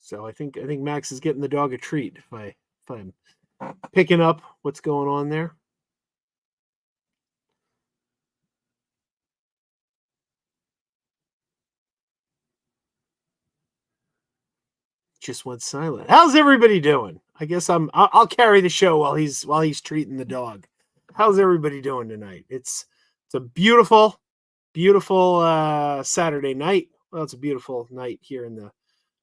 So I think Max is getting the dog a treat if I'm picking up what's going on there. Just went silent. How's everybody doing? I guess I'll carry the show while he's treating the dog. How's everybody doing tonight? It's a beautiful Saturday night. Well, it's a beautiful night here in the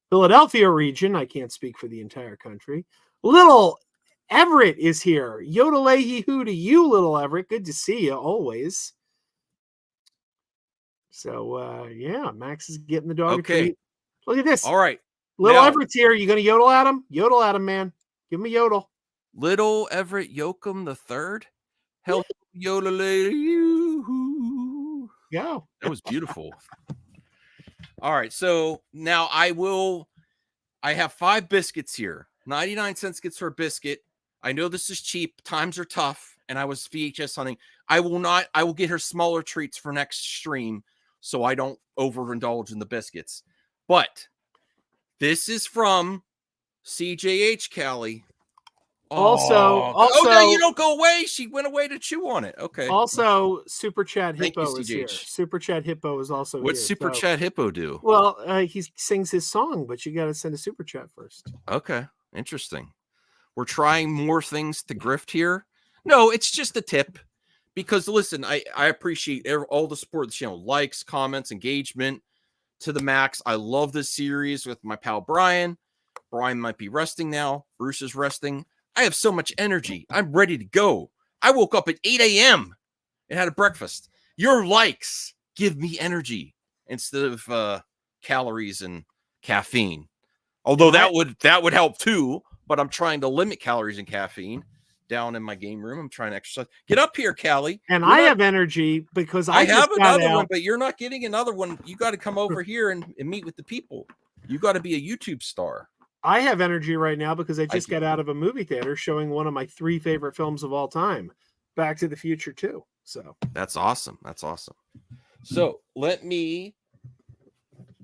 Philadelphia region. I can't speak for the entire country. Little Everett is here. Yodel-a-hee hoo to you, little Everett. Good to see you always. So yeah, Max is getting the dog a treat. Look at this. All right. Little Everett's here. You gonna yodel at him? Yodel at him, man. Give him a yodel. Little Everett Yoakum the third. Hell, yodel. Go. That was beautiful. All right, so now I have 5 biscuits here. 99 cents gets for a biscuit. I know this is cheap. Times are tough, and I was VHS hunting. I will get her smaller treats for next stream so I don't overindulge in the biscuits. But this is from CJH Callie. Also, no, you don't go away. She went away to chew on it. Okay. Also, Super Chat Hippo is here. Super Chat Hippo is also here. What's Super Chat Hippo do? Well, he sings his song, but you got to send a super chat first. Okay, interesting. We're trying more things to grift here. No, it's just a tip. Because listen, I appreciate all the support of the channel, likes, comments, engagement to the max. I love this series with my pal Brian. Brian might be resting now. Bruce is resting. I have so much energy. I'm ready to go. I woke up at 8 a.m. and had a breakfast. Your likes give me energy instead of calories and caffeine. Although that would help too, but I'm trying to limit calories and caffeine down in my game room. I'm trying to exercise. Get up here, Callie. And I have energy because I have another one, but you're not getting another one. You got to come over here and meet with the people. You got to be a YouTube star. I have energy right now because I just got out of a movie theater showing one of my 3 favorite films of all time, Back to the Future 2. So that's awesome. That's awesome. So let me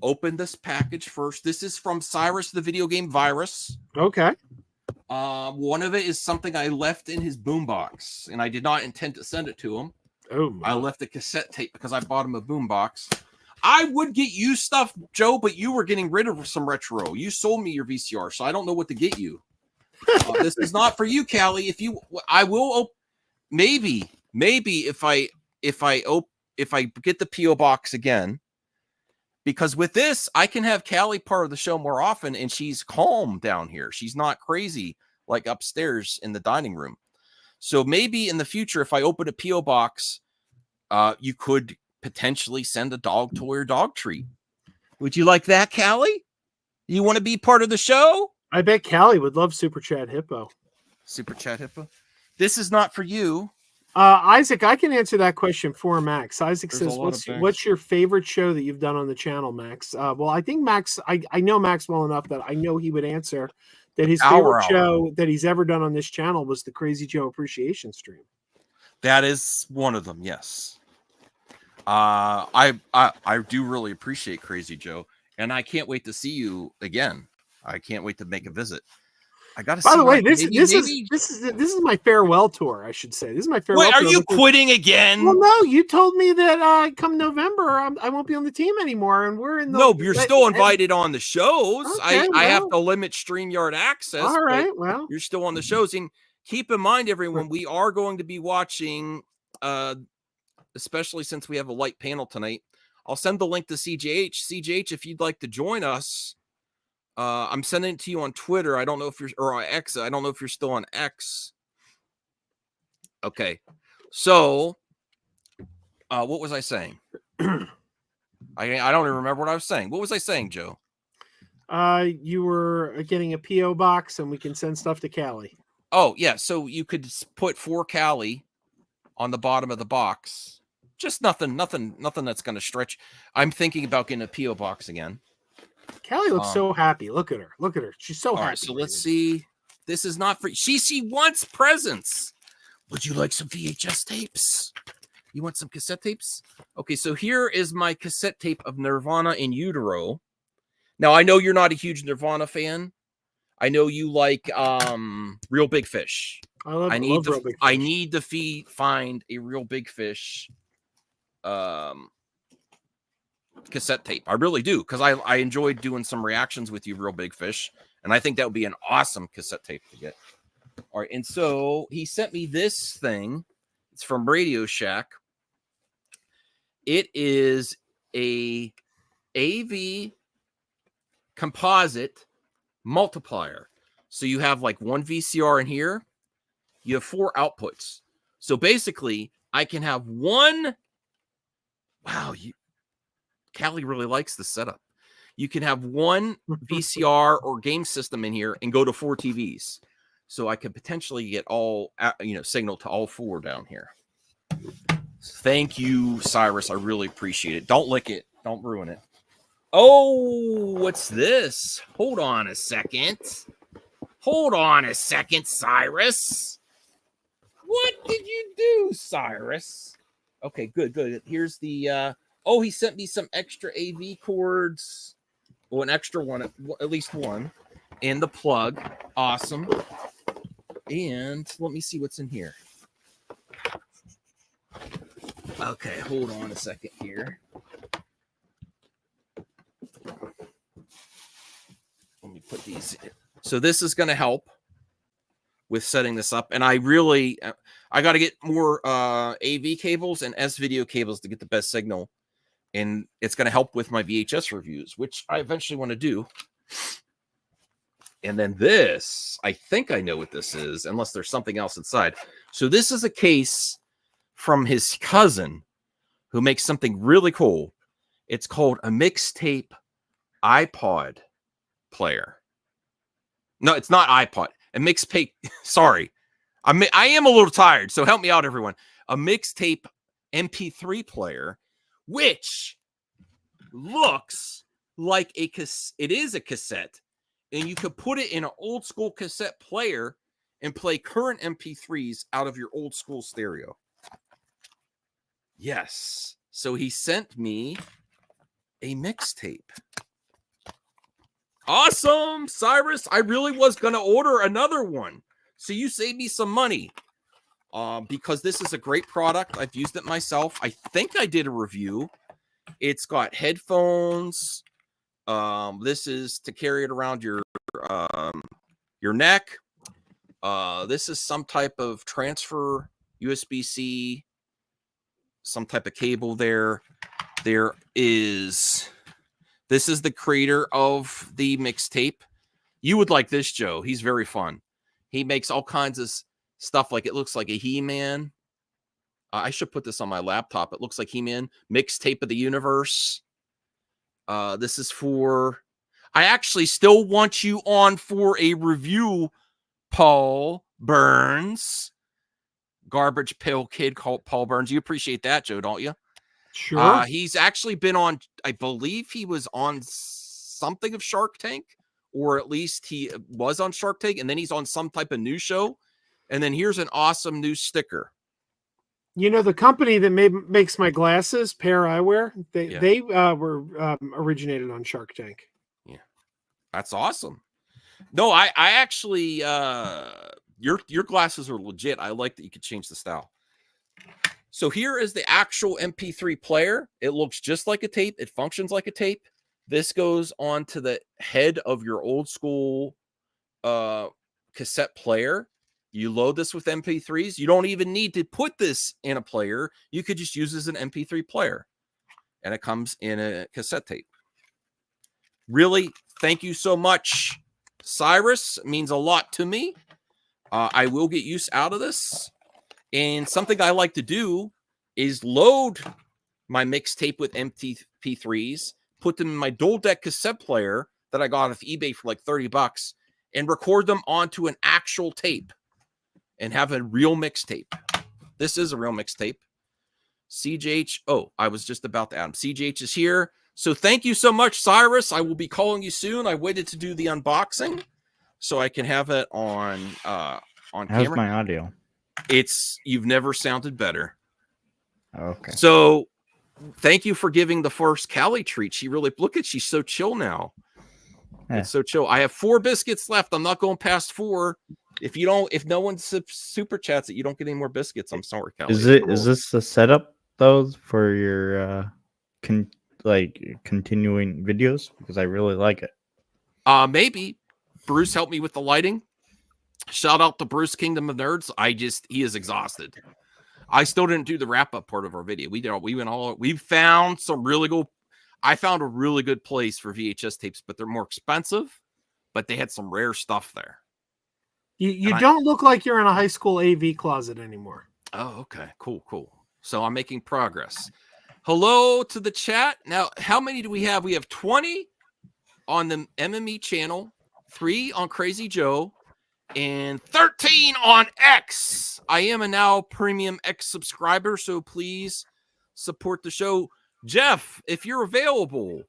open this package first. This is from Cyrus, the video game virus. Okay. One of it is something I left in his boombox, and I did not intend to send it to him. Oh, I left a cassette tape because I bought him a boombox. I would get you stuff, Joe, but you were getting rid of some retro. You sold me your VCR, so I don't know what to get you. This is not for you, Callie. I will maybe if I get the PO box again, because with this I can have Callie part of the show more often, and she's calm down here. She's not crazy like upstairs in the dining room. So maybe in the future, if I open a PO box, you could potentially send a dog toy or dog treat. Would you like that, Callie? You want to be part of the show? I bet Callie would love Super Chat Hippo. Super Chat Hippo. This is not for you. Isaac, I can answer that question for Max. Isaac says, what's your favorite show that you've done on the channel, Max? Well, I think Max, I know Max well enough that I know he would answer that his favorite show that he's ever done on this channel was the Crazy Joe Appreciation Stream. That is one of them, yes. I do really appreciate Crazy Joe, and I can't wait to see you again. I can't wait to make a visit. I got to. By the way, this is my farewell tour. I should say this is my farewell. Wait, are you quitting again? Well, no, you told me that come November I won't be on the team anymore, and we're in the. No, you're still invited on the shows. Okay, I have to limit StreamYard access. All right, well, you're still on the shows, and keep in mind, everyone, we are going to be watching. Especially since we have a light panel tonight, I'll send the link to CJH. CJH, if you'd like to join us, I'm sending it to you on Twitter. I don't know if you're on X. I don't know if you're still on X. Okay, so what was I saying? I don't even remember what I was saying. What was I saying, Joe? You were getting a PO box, and we can send stuff to Callie. Oh yeah, so you could put for Callie on the bottom of the box. Just nothing that's going to stretch. I'm thinking about getting a PO box again. Callie looks so happy. Look at her. She's so happy. Right, so let's see. This is not for she wants presents. Would you like some VHS tapes? You want some cassette tapes? Okay, so here is my cassette tape of Nirvana in Utero. Now, I know you're not a huge Nirvana fan. I know you like Real Big Fish. I need Real Big Fish. I need to find a Real Big Fish cassette tape. I really do, because I enjoyed doing some reactions with you, Real Big Fish, and I think that would be an awesome cassette tape to get. All right, and so he sent me this thing. It's from Radio Shack. It is a AV composite multiplier. So you have like one VCR in here. You have 4 outputs. So basically, I can have one. Wow, Callie really likes the setup. You can have one VCR or game system in here and go to 4 TVs. So I could potentially get all, signal to all 4 down here. Thank you, Cyrus. I really appreciate it. Don't lick it. Don't ruin it. Oh, what's this? Hold on a second. Hold on a second, Cyrus. What did you do, Cyrus? Okay, good. Here's the, he sent me some extra AV cords. Well, an extra one, at least one. And the plug. Awesome. And let me see what's in here. Okay, hold on a second here. Let me put these in. So this is going to help with setting this up. And I got to get more AV cables and S-video cables to get the best signal. And it's going to help with my VHS reviews, which I eventually want to do. And then this, I think I know what this is, unless there's something else inside. So this is a case from his cousin who makes something really cool. It's called a mixtape iPod player. No, it's not iPod. A mixtape. Sorry. I am a little tired, so help me out, everyone. A mixtape MP3 player, which looks like it is a cassette. And you could put it in an old school cassette player and play current MP3s out of your old school stereo. Yes. So he sent me a mixtape. Awesome, Cyrus. I really was going to order another one. So you saved me some money because this is a great product. I've used it myself. I think I did a review. It's got headphones. This is to carry it around your neck. This is some type of transfer USB-C, some type of cable there. This is the creator of the mixtape. You would like this, Joe. He's very fun. He makes all kinds of stuff, like it looks like a He-Man. I should put this on my laptop. It looks like He-Man. Mixtape of the universe. This is for... I actually still want you on for a review, Paul Burns. Garbage Pail Kid called Paul Burns. You appreciate that, Joe, don't you? Sure. He's actually been on, I believe he was on something of Shark Tank, or at least he was on Shark Tank, and then he's on some type of news show. And then here's an awesome new sticker. You know, the company that makes my glasses, Pair Eyewear, they were originated on Shark Tank. Yeah, that's awesome. No, I actually, your glasses are legit. I like that you could change the style. So here is the actual MP3 player. It looks just like a tape. It functions like a tape. This goes onto the head of your old school cassette player. You load this with MP3s. You don't even need to put this in a player. You could just use this as an MP3 player. And it comes in a cassette tape. Really, thank you so much, Cyrus. It means a lot to me. I will get use out of this. And something I like to do is load my mixtape with MP3s, put them in my dual deck cassette player that I got off eBay for like $30, and record them onto an actual tape and have a real mixtape. This is a real mixtape. CJH. Oh, I was just about to add him. CJH is here. So thank you so much, Cyrus. I will be calling you soon. I waited to do the unboxing so I can have it on camera. How's my audio? You've never sounded better. Okay. So thank you for giving the first Callie treat. She's so chill now. It's so chill. I have 4 biscuits left. I'm not going past 4. If no one super chats it, you don't get any more biscuits. I'm sorry, Kelly. Is this the setup though for your continuing videos? Because I really like it. Maybe Bruce helped me with the lighting. Shout out to Bruce, Kingdom of Nerds. He is exhausted. I still didn't do the wrap up part of our video. We found some really good. I found a really good place for VHS tapes, but they're more expensive. But they had some rare stuff there. You don't look like you're in a high school AV closet anymore. Oh, okay, cool. So I'm making progress. Hello to the chat. Now, how many do we have? We have 20 on the MME channel, 3 on Crazy Joe, and 13 on X. I am a now premium X subscriber, so please support the show. Jeff, if you're available.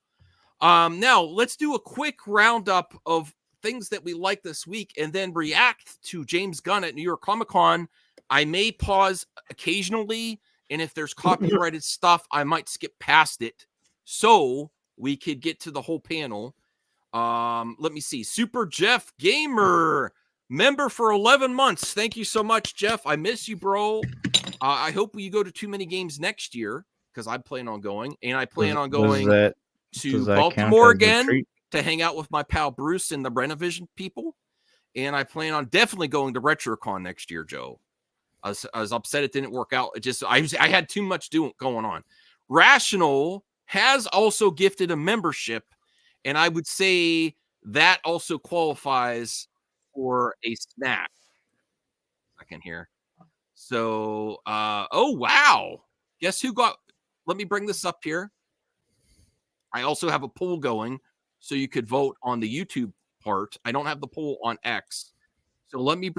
Now let's do a quick roundup of things that we like this week and then react to James Gunn at New York Comic-Con. I may pause occasionally, and if there's copyrighted stuff, I might skip past it so we could get to the whole panel. Let me see. Super Jeff Gamer, member for 11 months. Thank you so much, Jeff. I miss you, bro. I hope you go to too many games next year because I plan on going, and I plan on going to Baltimore again to hang out with my pal Bruce and the Renovision people. And I plan on definitely going to RetroCon next year, Joe. I was upset it didn't work out. I had too much going on. Rational has also gifted a membership, and I would say that also qualifies for a snack. Second here. So, oh, wow. Guess who got, let me bring this up here. I also have a poll going, so you could vote on the YouTube part. I don't have the poll on X. So let me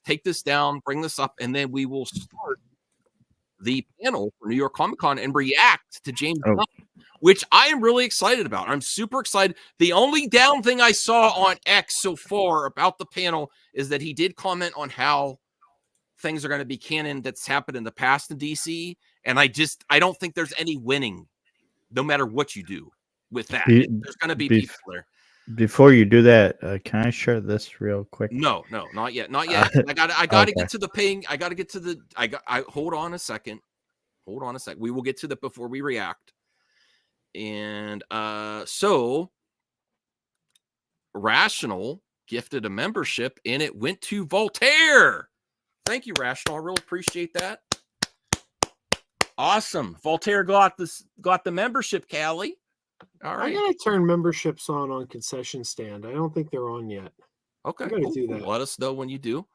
take this down, bring this up, and then we will start the panel for New York Comic-Con and react to James Gunn, which I am really excited about. I'm super excited. The only down thing I saw on X so far about the panel is that he did comment on how things are going to be canon that's happened in the past in DC. And I don't think there's any winning, no matter what you do with that. There's going to be people there. Before you do that, can I share this real quick? No, not yet. I got to get to the ping. I got to get to the. Hold on a second. We will get to that before we react. And so Rational gifted a membership, and it went to Voltaire. Thank you, Rational. I really appreciate that. Awesome. Voltaire got the membership, Callie. All right. I gotta turn memberships on Concession Stand. I don't think they're on yet. Okay. Cool. Do that. Let us know when you do.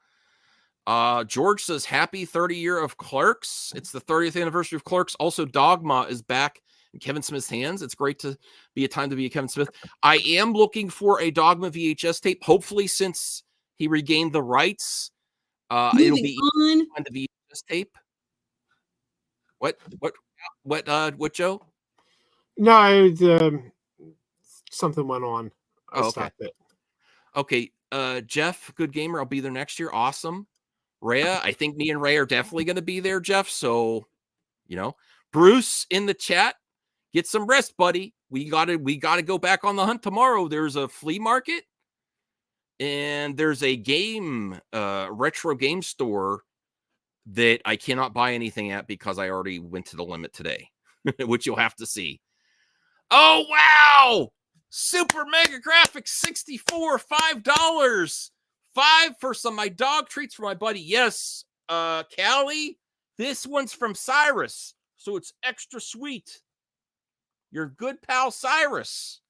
George says, happy 30 year of Clerks. It's the 30th anniversary of Clerks. Also, Dogma is back in Kevin Smith's hands. It's great to be a time to be a Kevin Smith. I am looking for a Dogma VHS tape. Hopefully, since he regained the rights, it'll be on the VHS tape. What, Joe? No, something went on. I stopped it. Okay, Jeff, good gamer. I'll be there next year. Awesome. Rhea, I think me and Ray are definitely going to be there, Jeff. So, Bruce in the chat, get some rest, buddy. We gotta go back on the hunt tomorrow. There's a flea market, and there's a retro game store that I cannot buy anything at because I already went to the limit today, which you'll have to see. Oh, wow. Super Mega Graphics 64, $5. $5 for some my dog treats for my buddy. Yes, Callie, this one's from Cyrus, so it's extra sweet. Your good pal Cyrus.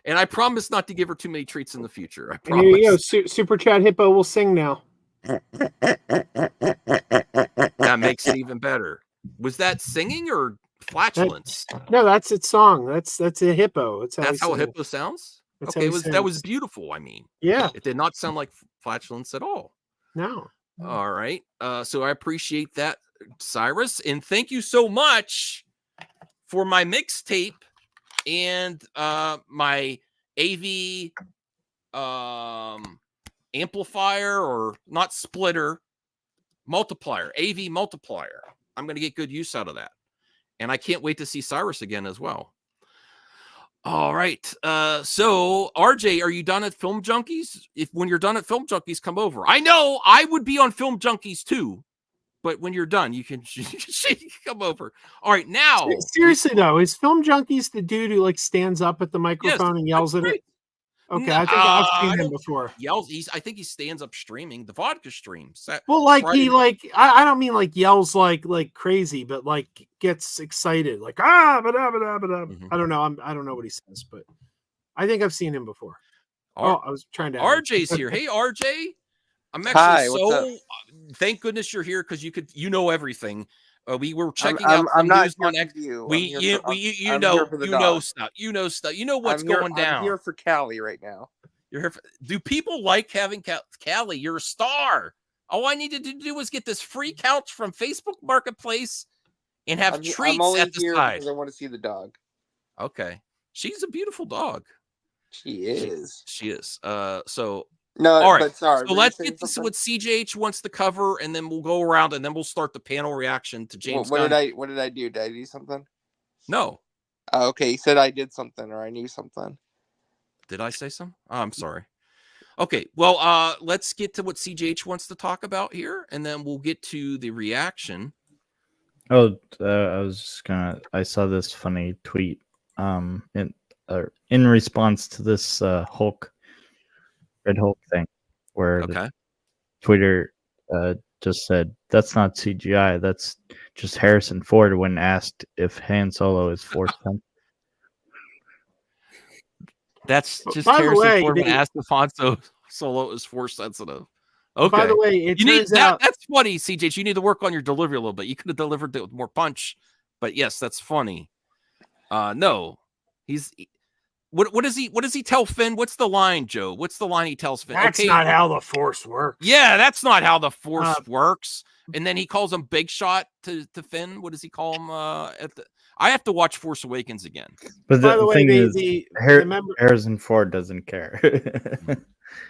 And I promise not to give her too many treats in the future. I promise. Here you go. Super Chat Hippo will sing now. That makes it even better. Was that singing or flatulence? No, that's its song. That's a hippo. That's how a hippo sounds? Okay, that was beautiful. I mean, yeah, it did not sound like flatulence at all. No. All right. So I appreciate that, Cyrus, and thank you so much for my mixtape and my AV amplifier, or not splitter, multiplier, AV multiplier. I'm going to get good use out of that. And I can't wait to see Cyrus again as well. All right. So RJ, are you done at Film Junkies? When you're done at Film Junkies, come over. I know I would be on Film Junkies too, but when you're done, you can come over. All right, now. Seriously though, is Film Junkies the dude who like stands up at the microphone and yells at it? Okay, I think I've seen him before. Yells. I think he stands up streaming the vodka streams. Well, like Friday. I don't mean like yells like crazy, but like gets excited, like Mm-hmm. I don't know. I don't know what he says, but I think I've seen him before. I was trying to. RJ's here. Hey, RJ. I'm actually thank goodness you're here because you know everything. We were checking out some news on X. You know stuff. You know stuff. You know what's going down. I'm here for Callie right now. You're here do people like having Callie? You're a star. All I needed to do was get this free couch from Facebook Marketplace and have treats at the side. Because I want to see the dog. Okay, she's a beautiful dog. She is. She is. So. No, all right. But sorry. So let's get to what CJH wants to cover, and then we'll go around, and then we'll start the panel reaction to James Gunn. What did I do? Did I do something? No. Oh, okay, you said I did something or I knew something. Did I say something? Oh, I'm sorry. Okay, well, let's get to what CJH wants to talk about here, and then we'll get to the reaction. Oh, I saw this funny tweet in response to this Red Hulk thing, where Twitter just said that's not CGI, that's just Harrison Ford when asked if Han Solo is Force sensitive. That's just Harrison Ford when asked if Han Solo is Force sensitive. Okay. By the way, that's funny, CJ. You need to work on your delivery a little bit. You could have delivered it with more punch, but yes, that's funny. No, he's. What does he tell Finn? What's the line, Joe? What's the line he tells Finn? That's not how the Force works. Yeah, that's not how the Force works. And then he calls him Big Shot to Finn. What does he call him? I have to watch Force Awakens again. But the thing is, Harrison Ford doesn't care.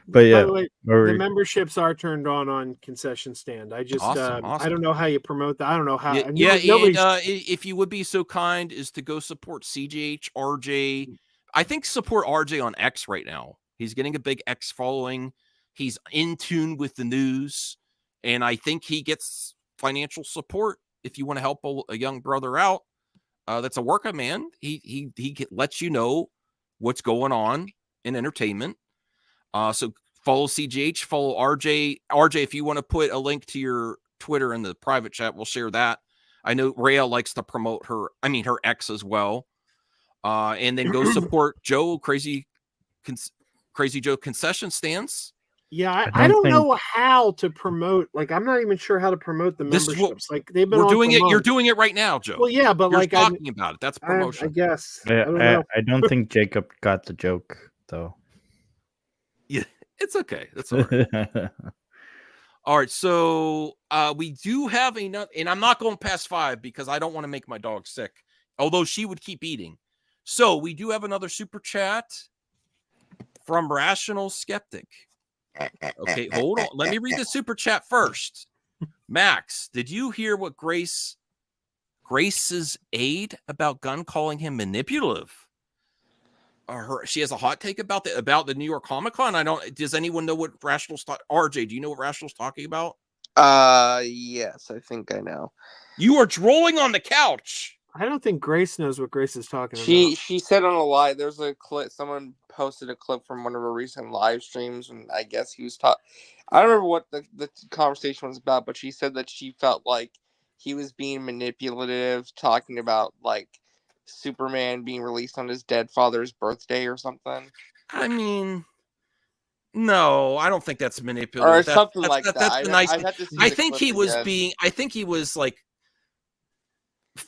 But yeah, the memberships are turned on concession stand. I just awesome. I don't know how you promote that. I don't know how. If you would be so kind as to go support CGH RJ. I think support RJ on X right now. He's getting a big X following. He's in tune with the news, and I think he gets financial support if you want to help a young brother out. That's a worker, man. He lets you know what's going on in entertainment. So follow CGH, follow RJ. RJ, if you want to put a link to your Twitter in the private chat, we'll share that. I know Rhea likes to promote her X as well. And then go support Joe, Crazy Joe concession stands. Yeah, I don't know how to promote. Like, I'm not even sure how to promote the memberships. Like, they've been. We're doing it. You're doing it right now, Joe. Well, yeah, but you're talking about it. That's promotion. I guess. I don't think Jacob got the joke though. Yeah, it's okay. That's all right. All right, so we do have another, and I'm not going past 5 because I don't want to make my dog sick. Although she would keep eating. So we do have another super chat from Rational Skeptic. Okay, hold on. Let me read the super chat first. Max, did you hear what Grace's aide about Gunn calling him manipulative? She has a hot take about the New York Comic Con. Does anyone know what Rational's RJ, do you know what Rational's talking about? Yes, I think I know. You are drooling on the couch. I don't think Grace knows what Grace is talking about. She said on a live, there's a clip, someone posted a clip from one of her recent live streams, and I guess he was talking. I don't remember what the conversation was about, but she said that she felt like he was being manipulative, talking about like Superman being released on his dead father's birthday or something. I mean, no, I don't think that's manipulative. Or something like that. That's nice. I think he was like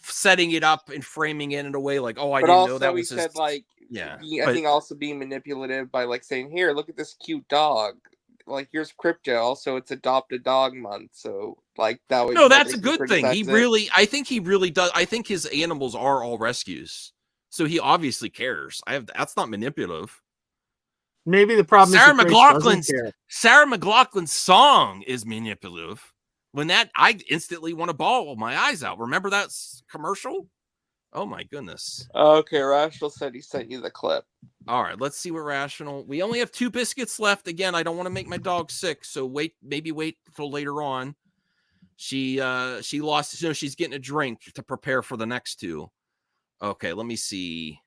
setting it up and framing it in a way like, I didn't know that was his... like, yeah. I think also being manipulative by like saying, here, look at this cute dog. Like, here's Crypto. Also, it's Adopt a Dog Month. So, like, that was... No, that's a good thing. I think he really does. I think his animals are all rescues. So he obviously cares. That's not manipulative. Maybe the problem is Sarah McLachlan's song is manipulative. When I instantly want to bawl my eyes out. Remember that commercial? Oh my goodness. Okay, Rational said he sent you the clip. All right, let's see what Rational. We only have 2 biscuits left. Again, I don't want to make my dog sick, so wait till later on. She lost. She's getting a drink to prepare for the next 2. Okay, let me see.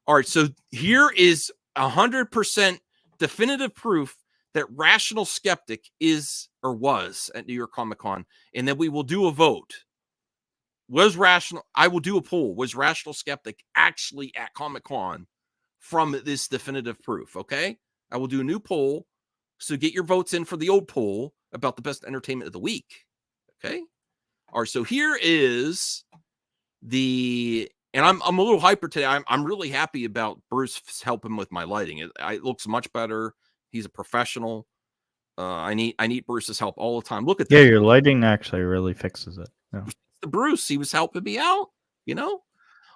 All right, so here is 100% definitive proof that Rational Skeptic is or was at New York Comic Con, and then we will do a vote. I will do a poll. Was Rational Skeptic actually at Comic Con from this definitive proof? Okay, I will do a new poll. So get your votes in for the old poll about the best entertainment of the week. Okay. All right. So here is and I'm a little hyper today. I'm really happy about Bruce helping with my lighting. It looks much better. He's a professional. I need Bruce's help all the time. Look at that. Yeah, your lighting actually really fixes it. Yeah. The Bruce, he was helping me out, All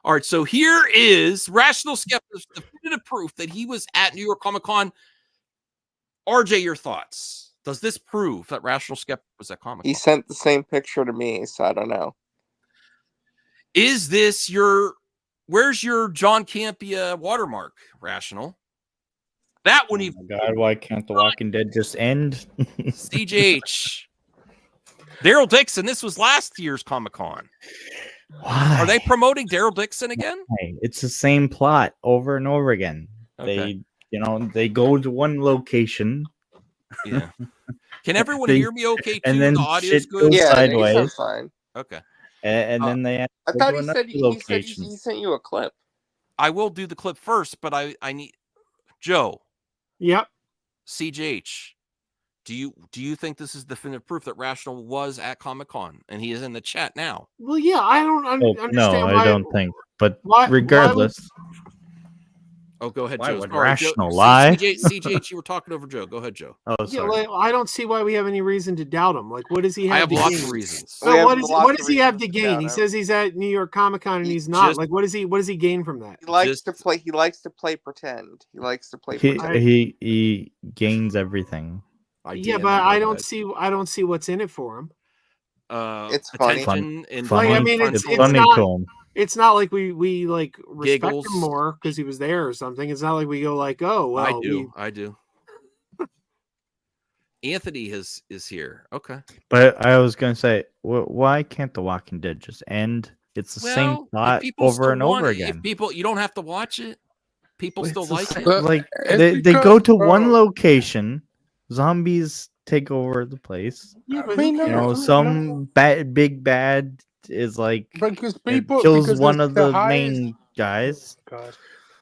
right, so here is Rational Skeptic's definitive proof that he was at New York Comic Con. RJ, your thoughts? Does this prove that Rational Skeptic was at Comic Con? He sent the same picture to me, so I don't know. Is this where's your John Campea watermark, Rational? That wouldn't even. God, why can't The Walking Dead just end? CJH. Daryl Dixon, this was last year's Comic-Con. Why? Are they promoting Daryl Dixon again? Why? It's the same plot over and over again. Okay. They go to one location. Yeah. Can everyone hear me okay too? And then the audio's good? Yeah, sideways. Fine. Okay. And then they I thought he said he sent you a clip. I will do the clip first, but I need Joe. Yep. CJH. Do you think this is definitive proof that Rational was at Comic-Con and he is in the chat now? Well, yeah, I don't understand. No, I don't think. But regardless. Oh, go ahead, Why Joe. would Rational lie? CJH, you were talking over Joe. Go ahead, Joe. Oh, sorry. Yeah, I don't see why we have any reason to doubt him. Like, what does he have? I have to lots gain? of reasons. So what does he have to gain? He says he's at New York Comic Con and he's not. Like, what does he gain from that? He likes to play. He likes to play pretend. He likes to play pretend. He gains everything. Yeah, but I don't see what's in it for him. It's funny. I mean, it's funny not, to him. It's not like we like respect Giggles. him more because he was there or something. It's not like we go like, oh well. I do. Anthony is here. Okay. But I was gonna say, why can't The Walking Dead just end? It's the same plot over and over again. If you don't have to watch it. People still like it. Like they go to one location, zombies take over the place. Yeah, but some big bad is like because kills one of the main guys. God.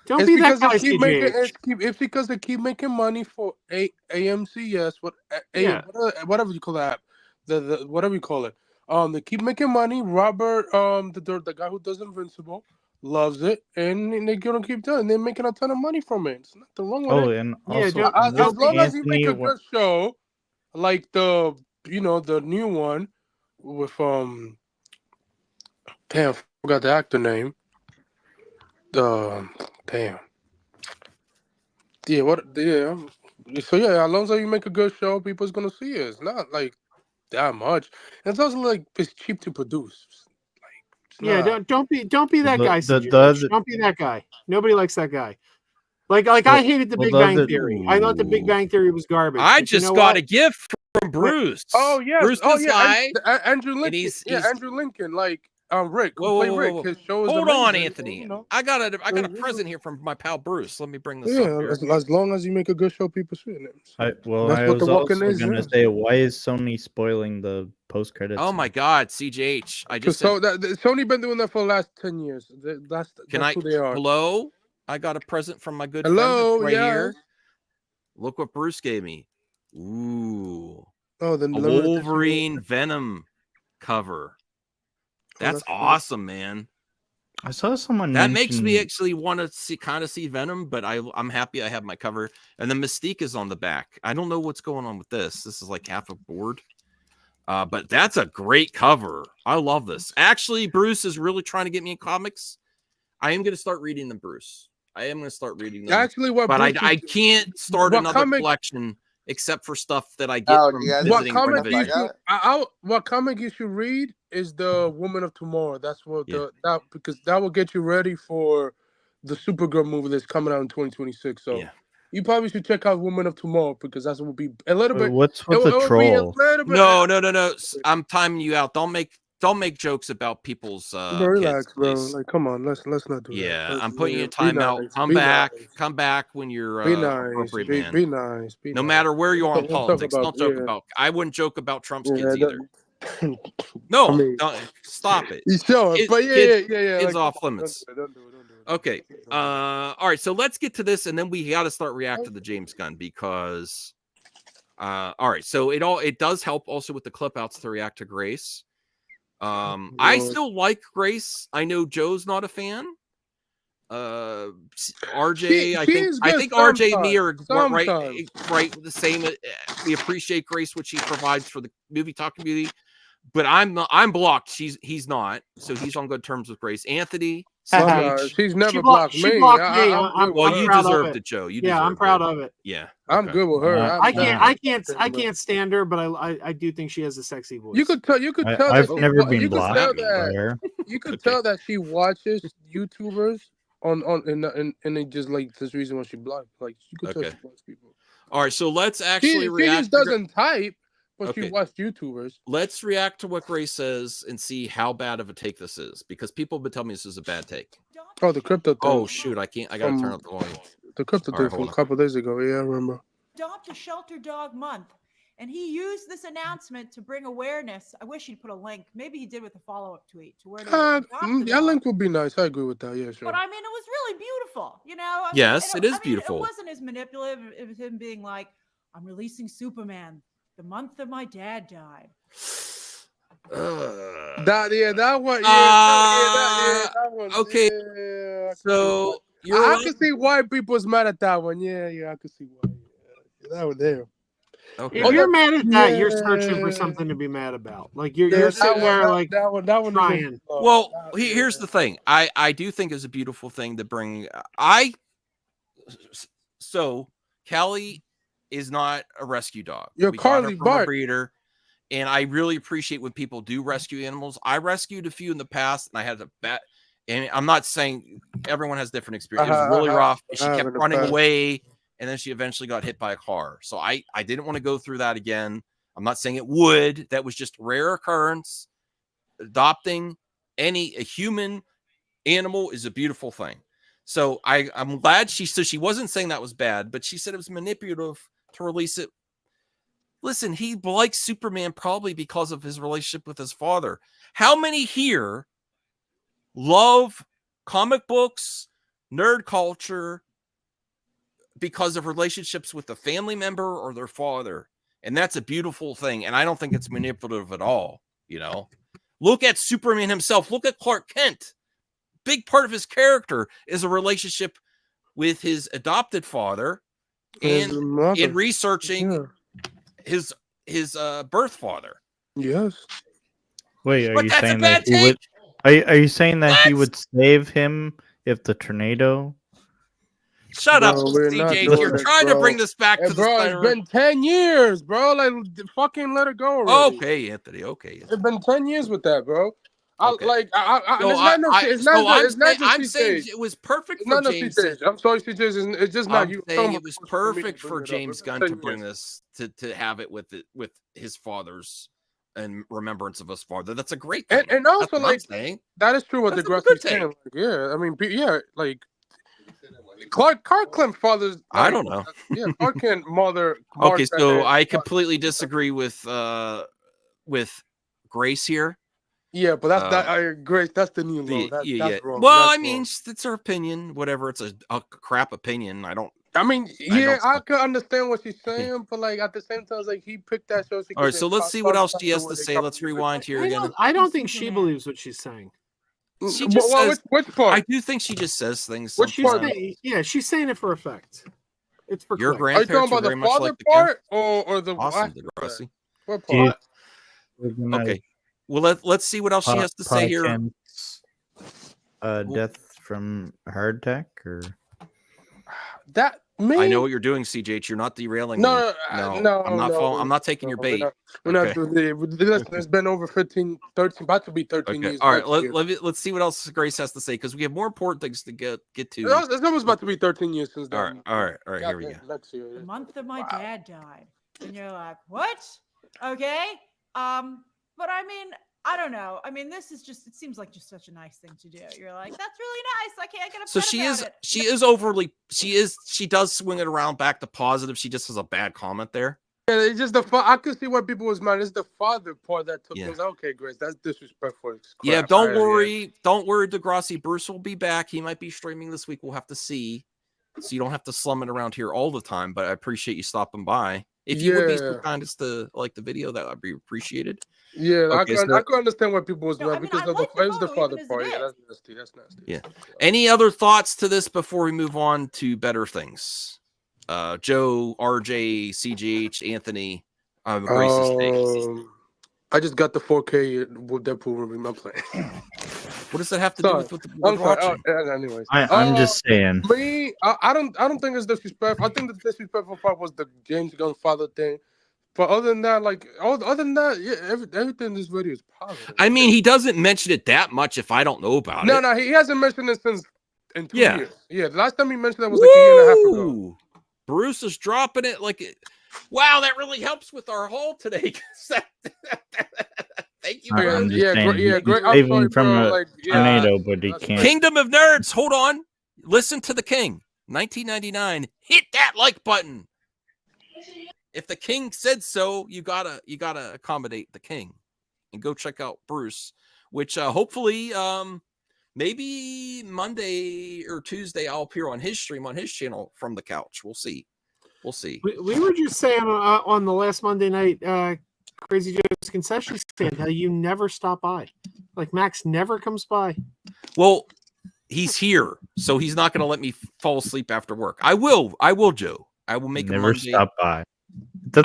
Don't be that guy, it's because they keep making money for AMCS, whatever you call that, the whatever you call it. They keep making money. Robert, the guy who does Invincible, loves it, and they're gonna keep doing. They're making a ton of money from it. It's nothing wrong with it. And also, as long as you make a good show, like the new one with damn, I forgot the actor name. Damn. Yeah, So as long as you make a good show, people's gonna see it. It's not like that much. And it's also like it's cheap to produce. Don't be that guy. Don't be that guy. Nobody likes that guy. Like I hated the Big Bang Theory. I thought the Big Bang Theory was garbage. I just got a gift from Bruce. Oh yes. Bruce guy. Andrew Lincoln. Andrew Lincoln. Like Rick. Whoa. His show is Hold amazing. on, Anthony. I got a present here from my pal Bruce. Let me bring this up here. As long as you make a good show, people see it. I was also gonna say, why is Sony spoiling the post credits? Oh my God, CJH! Sony been doing that for the last 10 years. That's who they are. Hello, I got a present from my good friend right here. Look what Bruce gave me. Ooh. Oh, the Wolverine Venom cover. That's awesome, man. I saw someone that makes me actually want to see Venom, but I'm happy I have my cover. And the Mystique is on the back. I don't know what's going on with this. This is like half a board. But that's a great cover. I love this. Actually, Bruce is really trying to get me in comics. I am going to start reading them, Bruce. I am going to start reading them. Actually, I can't start another collection except for stuff that I get from visiting what comic you should read is the Woman of Tomorrow. That's what because that will get you ready for the Supergirl movie that's coming out in 2026. So you probably should check out Woman of Tomorrow because that will be a little bit. What's with the troll? No. I'm timing you out. Don't make jokes about people's relax, kids, bro. Like, come on, let's not do that. Yeah, I'm putting you in timeout. Come back when you're appropriate, man. Be nice. No matter where you are in politics, don't joke about. I wouldn't joke about Trump's kids either. No, stop it. Kids off limits. Don't do it. Okay. All right. So let's get to this, and then we got to start reacting to James Gunn because. All right. So it does help also with the clip outs to react to Grace. I still like Grace. I know Joe's not a fan. RJ, I think RJ and me are right the same. We appreciate Grace, what she provides for the movie talk community, but I'm blocked. He's not, so he's on good terms with Grace. Anthony, she's never blocked me. Well, you deserved it, Joe. I'm proud of it. Yeah, I'm good with her. I can't stand her, but I do think she has a sexy voice. You could tell. I've never been blocked. You could tell that she watches YouTubers and they just like this reason why she blocked. Like you could tell she watches people. All right, so let's actually react. She just doesn't type, but she watches YouTubers. Let's react to what Grace says and see how bad of a take this is, because people have been telling me this is a bad take. Oh, the crypto thing. Oh shoot, I gotta turn up the volume. The crypto thing from a couple days ago. Yeah, I remember. Adopt a Shelter Dog Month. And he used this announcement to bring awareness. I wish he'd put a link. Maybe he did with a follow-up tweet to where that link would be nice. I agree with that. Yeah, sure. But I mean, it was really beautiful. You know? Yes, it is beautiful. It wasn't as manipulative. It was him being like, "I'm releasing Superman the month that my dad died." That one. That one. Okay. Yeah, so I can see why people was mad at that one. Yeah, I can see why. Yeah, that one there. Okay. If you're mad at that, you're searching for something to be mad about. Like you're sitting there like that one trying. Well, here's the thing. I do think it's a beautiful thing to bring. So Callie is not a rescue dog. You're Carly Bart breeder, and I really appreciate when people do rescue animals. I rescued a few in the past, and I had a bet. And I'm not saying everyone has different experience. It was really rough. She kept running away. And then she eventually got hit by a car. So I didn't want to go through that again. I'm not saying it would. That was just rare occurrence. Adopting a human animal is a beautiful thing. So I'm glad she wasn't saying that was bad, but she said it was manipulative to release it. Listen, he likes Superman probably because of his relationship with his father. How many here love comic books, nerd culture, because of relationships with a family member or their father? And that's a beautiful thing. And I don't think it's manipulative at all. You know, look at Superman himself. Look at Clark Kent. Big part of his character is a relationship with his adopted father and in researching his birth father. Yes. Wait, are you saying that he would? Are you saying that he would save him if the tornado? Shut up, CJ. You're trying to bring this back to the It's been 10 years, bro. Like, fucking let it go already. Okay, Anthony. Okay. It's been 10 years with that, bro. I'm saying it was perfect for James. I'm sorry, CJ. It's just not you. It was perfect for James Gunn to bring this to have it with his father's and remembrance of his father. That's a great thing. And also, like, that is true what the Degrassi's saying. Like, yeah, I mean, like. Clark Kent father's. I don't know. Yeah, Clark Kent mother. Okay, so I completely disagree with Grace here. Yeah, but that's Grace. That's the new law. That's wrong. Well, I mean, it's her opinion. Whatever. It's a crap opinion. I could understand what she's saying, but like at the same time, like he picked that show. All right, so let's see what else she has to say. Let's rewind here again. I don't think she believes what she's saying. She just says, which part? I do think she just says things. What she's saying, she's saying it for effect. It's for your grandparents. Are you talking about the father part or the awesome Degrassi? What part? Okay. Well, let's see what else she has to say here. Death from a heart attack, or Me? I know what you're doing, CJH. You're not derailing me. No, I'm not no, I'm not taking your bait. We're not doing it. Listen, it's been over 13, about to be 13 years. All right, let's see what else Grace has to say because we have more important things to get to. It's almost about to be 13 years since that. All right. Here we go. Next year. The month that my dad died, and you're like, what? Okay. But I mean, I don't know. I mean, this is just, it seems like just such a nice thing to do. You're like, that's really nice. I can't get upset about it. She does swing it around back to positive. She just has a bad comment there. Yeah, it's just I could see why people was mad. It's the father part that took things. Okay, Grace, that's disrespectful. Yeah, don't worry. Don't worry, Degrassi. Bruce will be back. He might be streaming this week. We'll have to see. So you don't have to slum it around here all the time, but I appreciate you stopping by. If you would be so kind as to like the video, that would be appreciated. Yeah, okay, I can understand why people was mad because of the father part. Yeah, that's nasty. That's nasty. Yeah. Any other thoughts to this before we move on to better things? Joe, RJ, CGH, Anthony, Grace's take. I just got the 4K Deadpool movie. I'm playing. What does that have to do with watching? Anyways, I'm just saying. Me, I don't think it's disrespectful. I think the disrespectful part was the James Gunn father thing. But other than that, everything in this video is positive. I mean, he doesn't mention it that much if I don't know about it. No, he hasn't mentioned it since in 2 years. Yeah, the last time he mentioned that was like a year and a half ago. Bruce is dropping it like it. Wow, that really helps with our haul today. Thank you. Great. Saving from a tornado, but he can't. Kingdom of Nerds. Hold on. Listen to the King. 1999. Hit that like button. If the King said so, you gotta accommodate the King, and go check out Bruce. Which hopefully, maybe Monday or Tuesday, I'll appear on his stream on his channel from the couch. We'll see. We were just saying on the last Monday night, Crazy Joe's concession stand, how you never stop by. Like Max never comes by. Well, he's here, so he's not going to let me fall asleep after work. I will, Joe. I will make never stop by.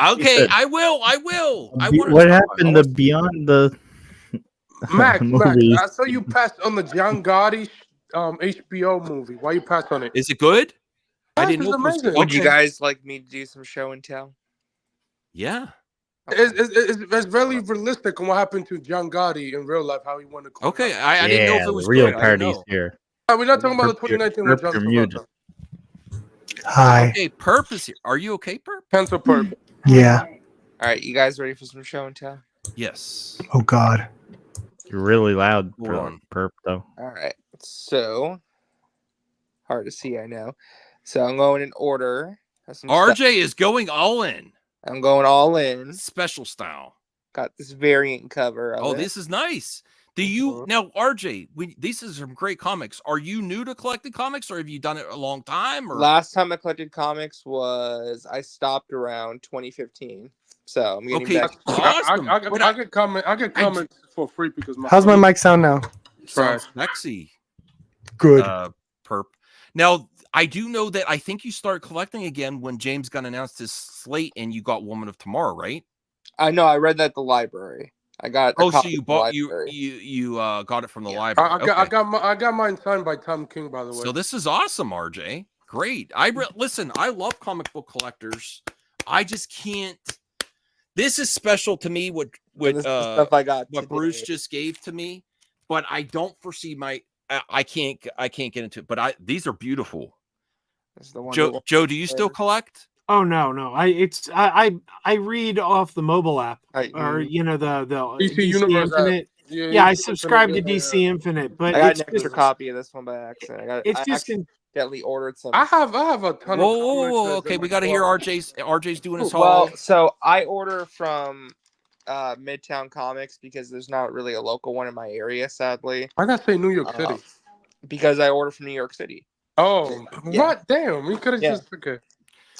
Okay, I will. What happened to Beyond the Max? I saw you passed on the John Gotti HBO movie. Why you passed on it? Is it good? I didn't know. Would you guys like me to do some show and tell? Yeah. It's very realistic on what happened to John Gotti in real life, how he won the court. Okay, I didn't know if it was real good. parties here. We're not talking about the 2019 with John Travolta. Hi. Okay, Perp is here. Are you okay, Perp? Pencil Perp. Yeah. All right, you guys ready for some show and tell? Yes. Oh God. You're really loud, Perp, though. All right. So hard to see, I know. So I'm going in order. RJ is going all in. I'm going all in. Special style. Got this variant cover. This is nice. Do you now, RJ? These are some great comics. Are you new to collecting comics, or have you done it a long time? Or last time I collected comics I stopped around 2015. So I'm getting back. Awesome. I get comments for free because how's my mic sound now? Sounds sexy. Good. Perp. Now I do know that I think you started collecting again when James Gunn announced his slate, and you got Woman of Tomorrow, right? I know. I read that at the library. I got. So you bought you got it from the library. I got mine signed by Tom King, by the way. So this is awesome, RJ. Great. Listen. I love comic book collectors. I just can't. This is special to me. What stuff I got. What today. Bruce just gave to me, but I don't foresee I can't get into it. But these are beautiful. Joe, do you still collect? Oh no. I read off the mobile app or the DC Universe Infinite. Yeah, I subscribe to DC Infinite, but I got an extra copy of this one by accident. It's just accidentally ordered some. I have a ton of. Whoa, okay, we got to hear RJ's doing his haul. Well, so I order from Midtown Comics because there's not really a local one in my area, sadly. I gotta say New York City because I order from New York City. Oh, what? Damn, we could have just okay.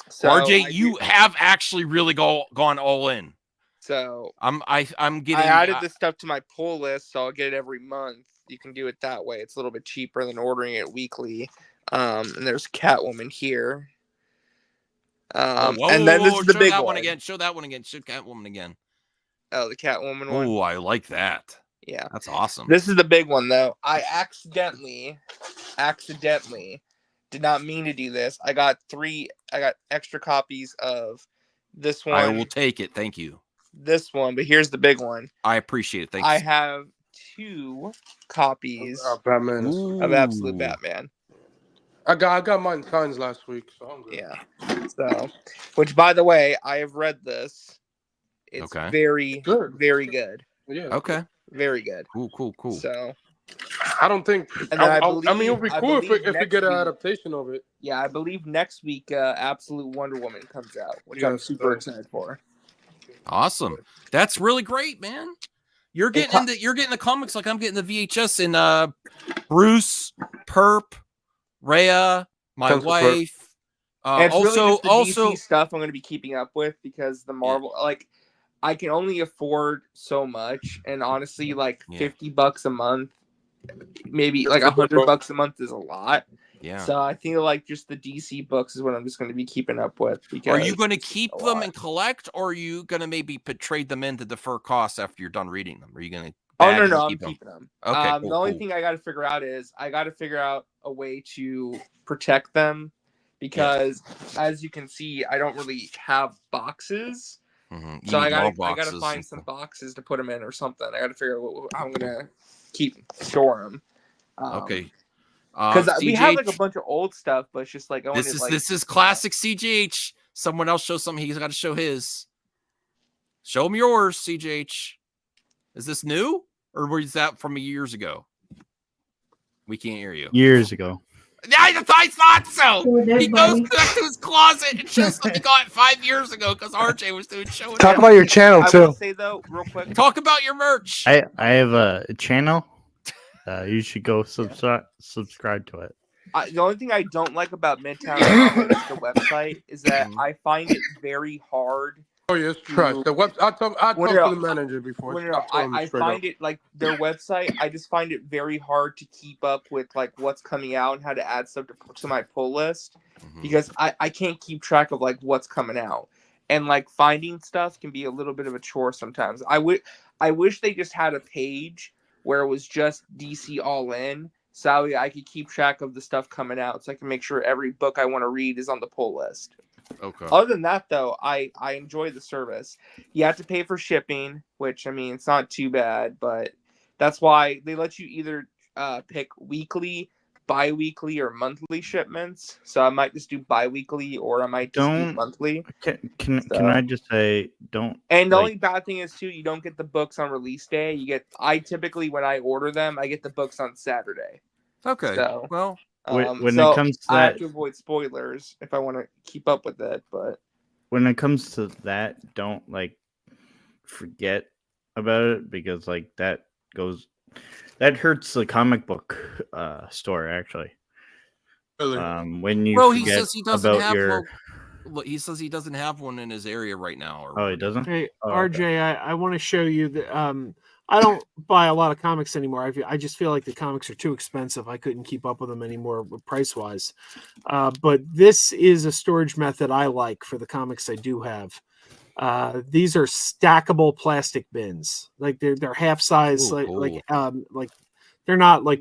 So RJ, you have actually really gone all in. So I'm getting. I added this stuff to my pull list, so I'll get it every month. You can do it that way. It's a little bit cheaper than ordering it weekly. And there's Catwoman here. And then this is the big one. Show that one again. Show Catwoman again. Oh, the Catwoman one. Oh, I like that. Yeah, that's awesome. This is the big one though. I accidentally did not mean to do this. I got extra copies of this one. I will take it. Thank you. This one, but here's the big one. I appreciate it. Thanks. I have 2 copies Batman. of Absolute Batman. I got mine signed last week, so I'm good. Yeah. So, which by the way, I have read this. It's very good. Very good. Yeah. Okay. Very good. Cool. So, I don't think. And I mean, it would be cool if we get an adaptation of it. Yeah, I believe next week, Absolute Wonder Woman comes out, which I'm super excited for. Awesome. That's really great, man. You're getting the comics like I'm getting the VHS and Bruce, Perp, Rhea, my wife. And it's really just the DC stuff I'm going to be keeping up with because the Marvel, like, I can only afford so much, and honestly, like $50 a month, maybe like $100 a month is a lot. Yeah. So I feel like just the DC books is what I'm just going to be keeping up with. Because are you going to keep them and collect, or are you going to maybe trade them in to defer costs after you're done reading them? Are you going to? Oh no, I'm keeping them. Okay. The only thing I got to figure out is I got to figure out a way to protect them because, as you can see, I don't really have boxes. Mm-hmm. So I gotta find some boxes to put them in or something. I gotta figure out how I'm gonna store them. Okay. Because we have like a bunch of old stuff, but it's just like this is classic CGH. Someone else shows something. He's got to show his. Show him yours, CGH. Is this new or was that from years ago? We can't hear you. Years ago. I thought so. He goes back to his closet and shows something he got 5 years ago because RJ was doing show. Talk about your channel too. I will say though, real quick. Talk about your merch. I have a channel. You should go subscribe to it. The only thing I don't like about Midtown Comics, the website, is that I find it very hard. Oh yes, trust the web. I talked to the manager before. I find it like their website. I just find it very hard to keep up with like what's coming out and how to add stuff to my pull list because I can't keep track of like what's coming out and like finding stuff can be a little bit of a chore sometimes. I wish they just had a page where it was just DC All In, so I could keep track of the stuff coming out, so I can make sure every book I want to read is on the pull list. Okay. Other than that, though, I enjoy the service. You have to pay for shipping, which I mean, it's not too bad, but that's why they let you either pick weekly, bi-weekly, or monthly shipments. So I might just do bi-weekly, or I might just do monthly. Can I just say don't? And the only bad thing is too, you don't get the books on release day. I typically when I order them, I get the books on Saturday. Okay. So, well. When it comes to that, I have to avoid spoilers if I want to keep up with it. But when it comes to that, don't like forget about it because like that hurts the comic book store actually. Really? When you he says he doesn't have he says he doesn't have one in his area right now. He doesn't. Hey, RJ, I want to show you that. I don't buy a lot of comics anymore. I just feel like the comics are too expensive. I couldn't keep up with them anymore price-wise. But this is a storage method I like for the comics I do have. These are stackable plastic bins. Like they're half size, like they're not like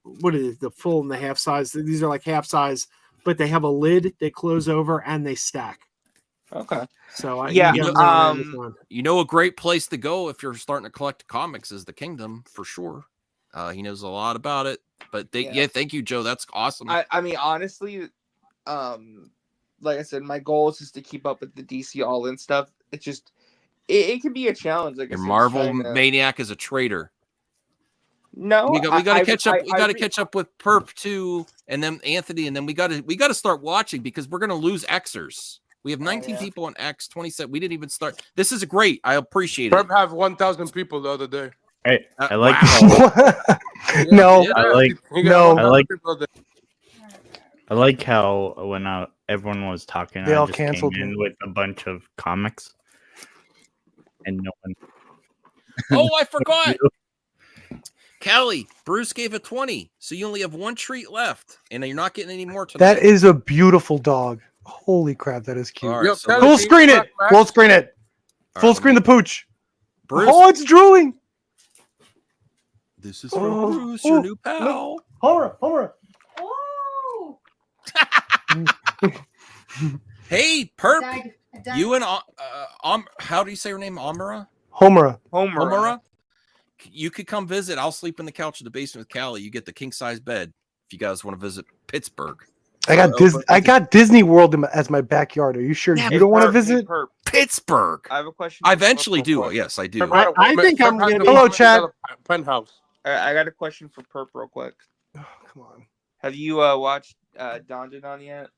what is it, the full and the half size. These are like half size, but they have a lid, they close over and they stack. Okay. So you know a great place to go if you're starting to collect comics is the Kingdom for sure. He knows a lot about it. But thank you, Joe. That's awesome. I mean, honestly, like I said, my goal is just to keep up with the DC All In stuff. It's just it can be a challenge. Like your Marvel maniac is a traitor. No, we got to catch up. We got to catch up with Perp too, and then Anthony, and then we got to start watching because we're gonna lose Xers. We have 19 people on X, 27. We didn't even start. This is great. I appreciate it. Perp have 1,000 people the other day. Hey, I like. I like how when everyone was talking, they all just canceled came in with a bunch of comics, and no one. Oh, I forgot. Callie, Bruce gave a 20, so you only have one treat left, and you're not getting any more tonight. That is a beautiful dog. Holy crap, that is cute. Right, so full screen it. Full screen it. Full screen the pooch. Bruce. Oh, it's drooling. This is from Bruce, your new pal. Homer. Oh. Hey, Perp, you and how do you say her name? Homura. You could come visit. I'll sleep in the couch in the basement with Callie. You get the king size bed if you guys want to visit Pittsburgh. I got Disney World as my backyard. Are you sure you don't want to visit Pittsburgh? I have a question. I eventually do. Yes, I do. I think I'm going to. Hello, Chad. Penthouse. I got a question for Perp real quick. Oh, come on. Have you watched Don yet?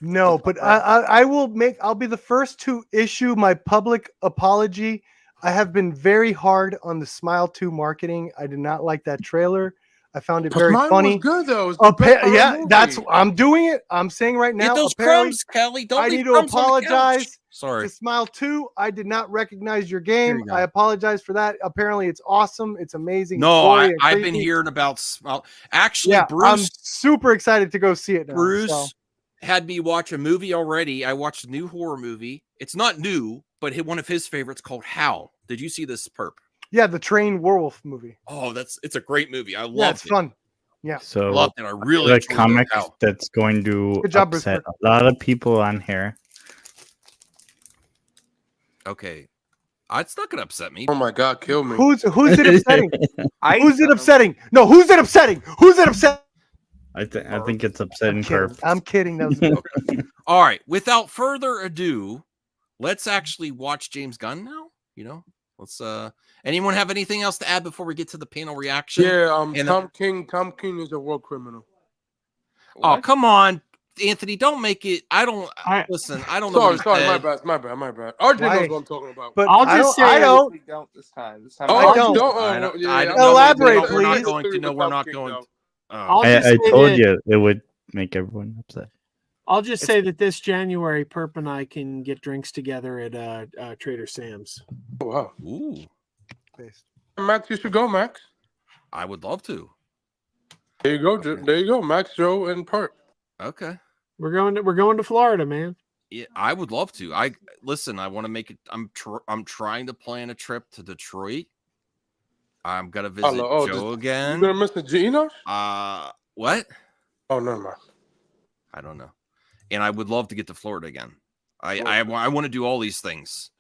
No, but I'll be the first to issue my public apology. I have been very hard on the Smile 2 marketing. I did not like that trailer. I found it very funny. Was good though. I'm doing it. I'm saying right now. Get those crumbs, Kelly. Don't I need to apologize. Sorry. To Smile 2, I did not recognize your game. I apologize for that. Apparently, it's awesome. It's amazing. No, I've been hearing about Smile. Actually, Bruce, I'm super excited to go see it now. Bruce had me watch a movie already. I watched a new horror movie. It's not new, but one of his favorites called Howl. Did you see this, Perp? Yeah, the trained werewolf movie. Oh, it's a great movie. I love it. Yeah, it's fun. Yeah. So loved it. I really the comic that's going to upset a lot of people on here. Okay. It's not going to upset me. Oh my God, kill me. Who's it upsetting? Who's it upsetting? No, who's it upsetting? Who's it upsetting? I think it's upsetting. I'm kidding. That was okay. All right. Without further ado, let's actually watch James Gunn now. Let's anyone have anything else to add before we get to the panel reaction? Yeah, Tom King is a war criminal. Oh, come on, Anthony, don't make it. I don't know. Sorry, my bad. RJ knows what I'm talking about. But I'll just say I don't this time. I don't. Elaborate, please. We're not going to. No, we're not going. I told you it would make everyone upset. I'll just say that this January, Perp and I can get drinks together at Trader Sam's. Oh, wow. Ooh. Max, you should go, Max. I would love to. There you go. Okay. There you go, Max, Joe, and Perp. Okay. We're going to Florida, man. Yeah, I would love to. I want to make it. I'm trying to plan a trip to Detroit. I'm gonna visit Joe again. You gonna miss the Gino? What? Oh, never mind. I don't know. And I would love to get to Florida again. I want to do all these things.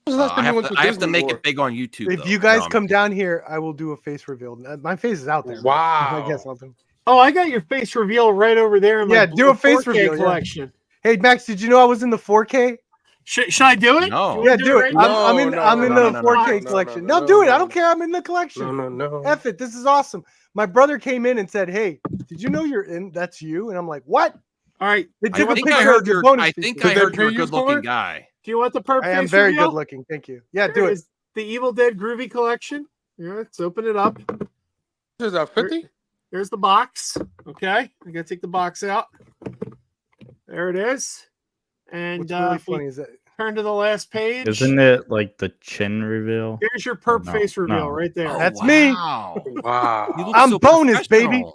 I have to make it big on YouTube. If you guys come down here, I will do a face reveal. My face is out there. Wow. I guess something. Oh, I got your face reveal right over there in my do a face 4K reveal collection. Yeah. Hey, Max, did you know I was in the 4K? Should I do it? No. Yeah, do it. I'm in the 4K no, collection. No, do it. I don't care. I'm in the collection. No. F it. This is awesome. My brother came in and said, "Hey, did you know you're in? That's you." And I'm like, "What?" All right. I think I heard you're a good-looking guy. Do you want the Perp? I am very good looking. Thank you. Yeah, do it. The Evil Dead Groovy collection. Yeah, let's open it up. Is that 50? There's the box. Okay, I gotta take the box out. There it is. And what's really funny is that turn to the last page. Isn't it like the chin reveal? Here's your Perp face reveal right there. That's me. Wow. I'm so bonus, baby.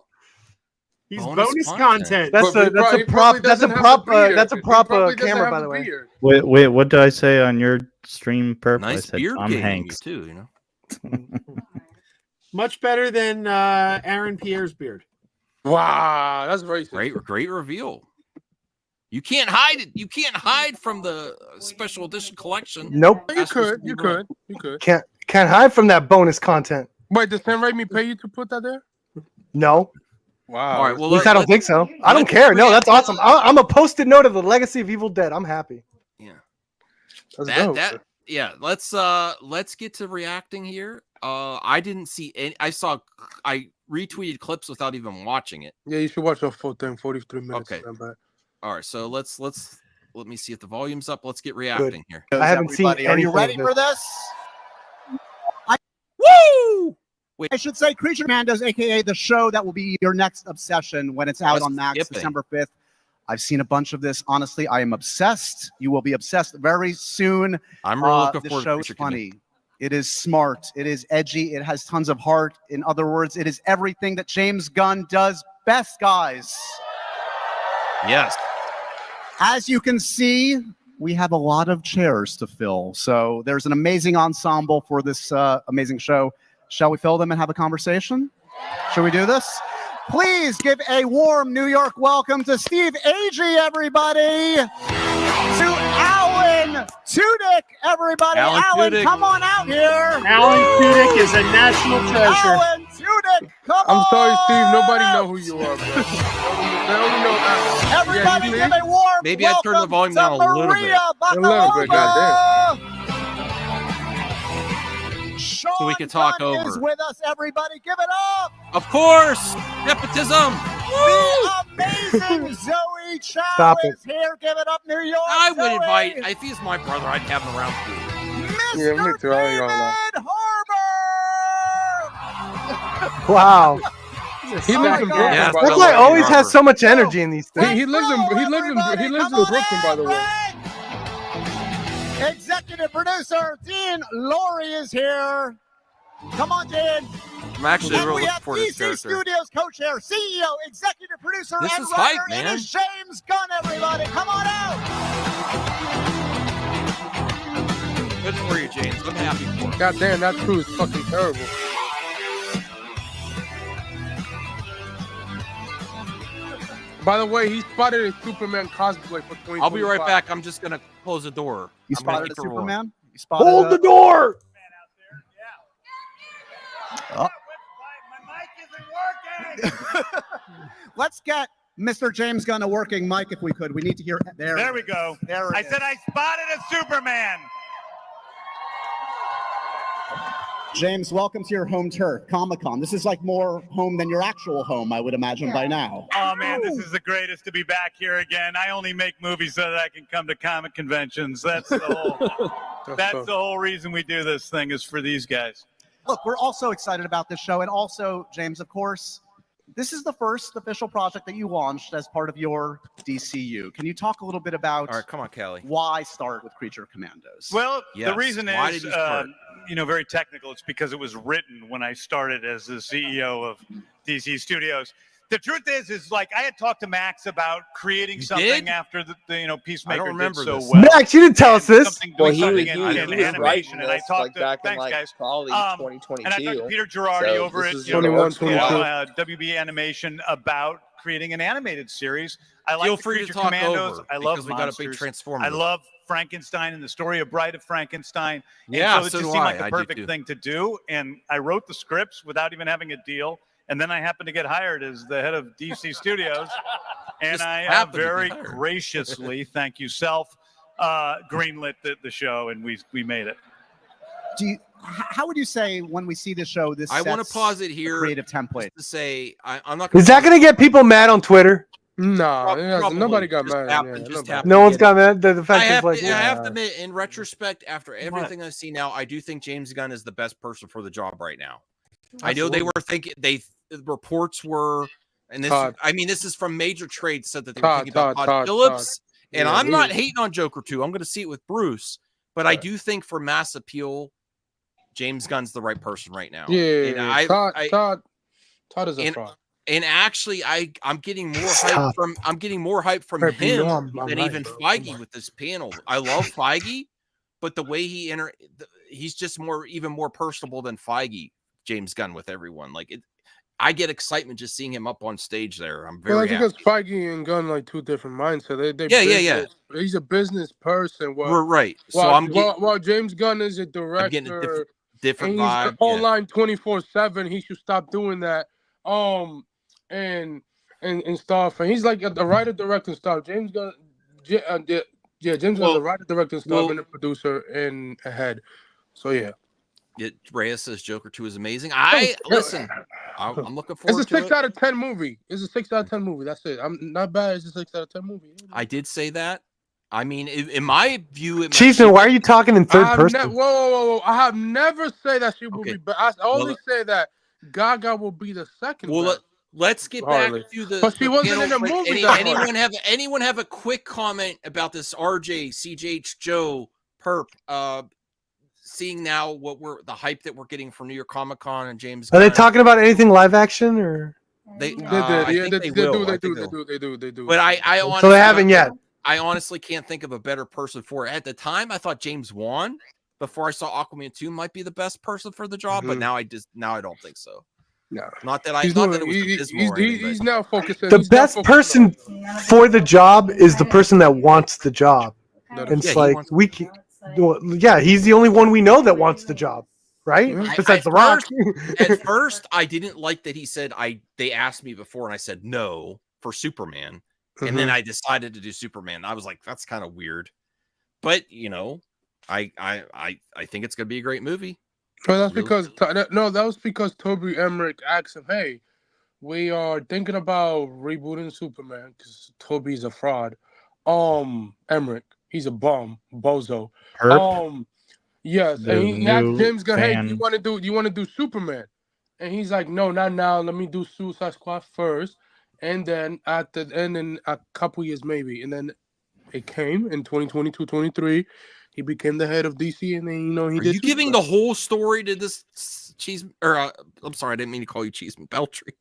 He's bonus content. That's a prop. That's a prop camera, by the way. Wait. What did I say on your stream, Perp? Nice I said beard Tom game Hanks too. Much better than Aaron Pierre's beard. Wow, that's very great reveal. You can't hide it. You can't hide from the special edition collection. Nope. You could. Can't hide from that bonus content. Wait, does Sam Raimi pay you to put that there? No. Wow. All right. Well, at least I don't think so. I don't care. No, that's awesome. I'm a post-it note of the legacy of Evil Dead. I'm happy. Yeah. Yeah. Let's get to reacting here. I didn't see any. I retweeted clips without even watching it. Yeah, you should watch the full thing. 43 minutes. Okay. All right. So let me see if the volume's up. Let's get reacting here. I haven't seen anything. Are you ready for this? Woo! Wait. I should say Creature Commandos, aka the show that will be your next obsession when it's out on Max December 5th. I've seen a bunch of this. Honestly, I am obsessed. You will be obsessed very soon. I'm really looking forward to the show's funny. It is smart. It is edgy. It has tons of heart. In other words, it is everything that James Gunn does best, guys. Yes. As you can see, we have a lot of chairs to fill. So there's an amazing ensemble for this amazing show. Shall we fill them and have a conversation? Shall we do this? Please give a warm New York welcome to Steve Agee, everybody. To Alan Tudyk, everybody. Alan, come on out here. Alan Tudyk is a national treasure. Alan Tudyk, come on. I'm sorry, Steve. Nobody know who you are, bro. They only know Alan. Everybody give a warm Maybe I turned the volume down a little bit. A little bit, goddamn. So we can talk Gunn over. Is with us, everybody. Give it up. Of course, nepotism. The amazing Zoe Chow is here. Give it up, New York. I would Zoe. invite. If he's my brother, I'd have him around too. Mr. Yeah, me too. I ain't gonna lie. David Harbour. Wow. He lives in Brooklyn. Yeah, by That the guy way. always has so much energy in these things. He lives in Brooklyn, by the way. Executive producer Dean Laurie is here. Come on, Dean. I'm actually And really we looking have forward to this DC character. Studios co-chair, CEO, executive producer, This and is writer. hype, man. It is James Gunn, everybody. Come on out. Good for you, James. I'm happy for you. God damn, that crew is fucking terrible. By the way, he spotted a Superman cosplay for 2025. I'll be right back. I'm just gonna close the door. You I'm gonna spotted a keep the roar. Superman? You spotted Hold the door. Oh. Let's get Mr. James Gunn a working mic if we could. We need to hear. There we go. There I said I spotted a Superman. James, welcome to your home turf, Comic-Con. This is like more home than your actual home, I would imagine by now. Oh man, this is the greatest to be back here again. I only make movies so that I can come to comic conventions. That's the whole reason we do this thing is for these guys. Look, we're also excited about this show, and also, James, of course, this is the first official project that you launched as part of your DCU. Can you talk a little bit about All right, come on, Kelly. why start with Creature Commandos? Well, Yes. the reason Why is, did you start? very technical. It's because it was written when I started as the CEO of DC Studios. The truth is like I had talked to Max about creating something did? after the Peacemaker I don't remember did so this. well. Max, you didn't tell us this. Doing he something was in writing animation, and I this, talked to back in thanks guys. probably 2022. And I talked to Peter Girardi So over this at is in the works for a while. WB Animation about creating an animated series. I like Feel the free to Creature talk Commandos. over I love because we got a big monsters. transformer. I love Frankenstein and the story of Bride of Frankenstein. And Yeah, so it so just do seemed I. like the I do perfect too. thing to do. And I wrote the scripts without even having a deal. And then I happened to get hired as the head of DC Studios. And Just I happened to be very hired. graciously, thank you, Self, greenlit the show, and we made it. How would you say when we see this show, this I want to sets pause it the here creative template? to say I'm not. Is that going to get people mad on Twitter? No, Probably. nobody got Just mad. happened, Yeah, just nobody. happened. No one's get got mad. The I fact have, is like, to, I have to admit, in retrospect, after everything I see now, I do think James Gunn is the best person for the job right now. I know they were thinking the reports were, and this Todd. I mean this is from major trades said that they were Todd, thinking about Todd, Phillips, Todd. and Yeah, I'm he not was- hating on Joker 2. I'm going to see it with Bruce, but I do think for mass appeal, James Gunn's the right person right now. And Yeah, Todd is a fraud. And actually, I'm getting more hype from him than even Feige with this panel. I love Feige, but the way he's just even more personable than Feige. James Gunn with everyone, I get excitement just seeing him up on stage there. I'm very happy. Because Feige and Gunn like two different mindsets. They Yeah. He's a business person. We're right. So while James Gunn is a director, I'm getting a different and vibe. he's online 24/7. He should stop doing that. And stuff. And he's like a writer, director, and stuff. James Gunn, James Gunn's a writer, director, and stuff, and a producer and a head. So yeah. Reyes says Joker 2 is amazing. I'm looking forward to it. It's a 6 out of 10 movie. It's a 6 out of 10 movie. That's it. I'm not bad. It's a 6 out of 10 movie. I did say that. I mean, in my view, Chiefman, why are you talking in third person? Whoa. I have never said that she will be bad. I only say that Gaga will be the second. Well, let's get back to the. But she wasn't in the movie. Anyone have a quick comment about this? RJ, CJH, Joe, Perp, seeing now the hype that we're getting from New York Comic Con and James. Are they talking about anything live action or? They do. But I honestly, so they haven't yet. I honestly can't think of a better person for it. At the time, I thought James Wan, before I saw Aquaman 2, might be the best person for the job, but now I don't think so. No. Not that it was abysmal or anything, he's now focusing. The best person for the job is the person that wants the job. And it's like we can, yeah, he's the only one we know that wants the job, right? Besides The Rock. At first, I didn't like that he said they asked me before and I said no for Superman. And then I decided to do Superman. I was like, that's kind of weird. But I think it's gonna be a great movie. Well, that's because that was because Toby Emmerich asked him, "Hey, we are thinking about rebooting Superman because Toby's a fraud." Emmerich, he's a bum, bozo. Yes, and he asked James Gunn, "Hey, do you want to do Superman?" And he's like, "No, not now. Let me do Suicide Squad first, and then in a couple years maybe." And then it came in 2022, 23. He became the head of DC, and then he did. Are you giving the whole story to this cheese? Or I'm sorry, I didn't mean to call you Cheeseman Beltry.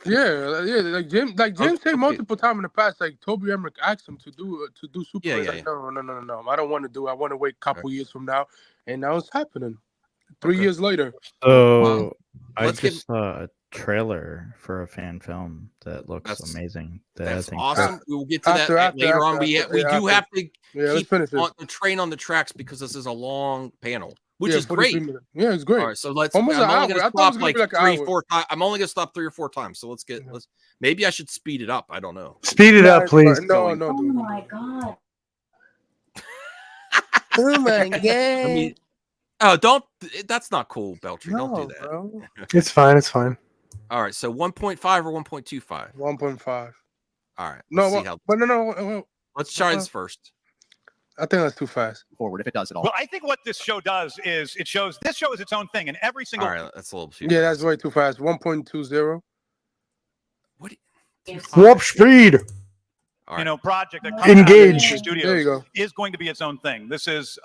Yeah, like James said multiple times in the past, like Toby Emmerich asked him to do Superman. Like, no, I don't want to do it. I want to wait a couple years from now, and now it's happening. 3 years later. So I just saw a trailer for a fan film that looks amazing. That's awesome. We'll get to that later on. We do have to keep the train on the tracks because this is a long panel, which is great. Yeah, it's great. All right, so let's. I'm only going to stop like 3-4 times. I'm only going to stop 3 or 4 times. So let's get. Maybe I should speed it up. I don't know. Speed it up, please. No. Oh my god. Oh my god. Don't. That's not cool, Beltry. Don't do that. Bro. It's fine. It's fine. All right, so 1.5 or 1.25? 1.5. All right. No. Let's try this first. I think that's too fast. Forward if it does at all. Well, I think what this show does is this show is its own thing, and every single. All right, that's a little too. Yeah, that's way too fast. 1.20. What? Warp speed. Right. Project that Engage. Studios There you go. is going to be its own thing. This is,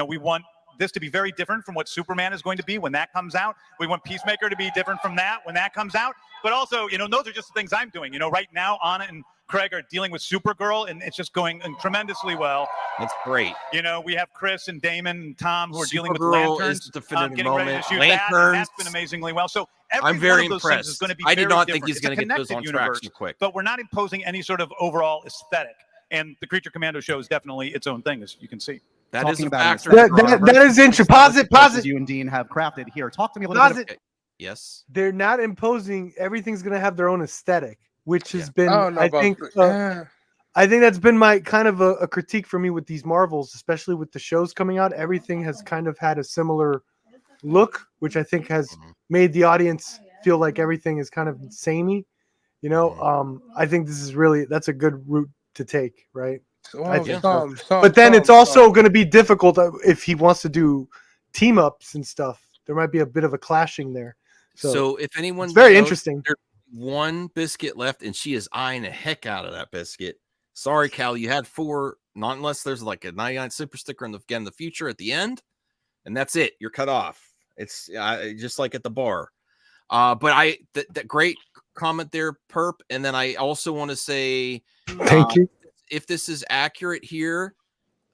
we want this to be very different from what Superman is going to be when that comes out. We want Peacemaker to be different from that when that comes out. But also, those are just the things I'm doing. Right now, Anna and Craig are dealing with Supergirl, and it's just going tremendously well. That's great. We have Chris and Damon and Tom who are dealing with Supergirl Lanterns. is the definitive getting ready moment. to shoot Lanterns. that, and that's been amazingly well. So I'm very one of those things is impressed. going to be I did very not different. think he's It's a going to get those on connected track so universe, quick. but we're not imposing any sort of overall aesthetic. And the Creature Commando show is definitely its own thing, as you can see. That is a factor. That is interesting. Pause it. You and Dean have crafted here. Talk to me a little bit. Yes. They're not imposing. Everything's going to have their own aesthetic, which has been, I think that's been my kind of a critique for me with these Marvels, especially with the shows coming out. Everything has kind of had a similar look, which I think has made the audience feel like everything is kind of samey. I think this is that's a good route to take, right? But then it's also going to be difficult if he wants to do team ups and stuff. There might be a bit of a clashing there. So if anyone, it's very interesting. There's one biscuit left, and she is eyeing the heck out of that biscuit. Sorry, Cal, you had 4. Not unless there's like a 99 super sticker in the future at the end, and that's it. You're cut off. It's just like at the bar. But that great comment there, Perp. And then I also want to say, thank you. If this is accurate here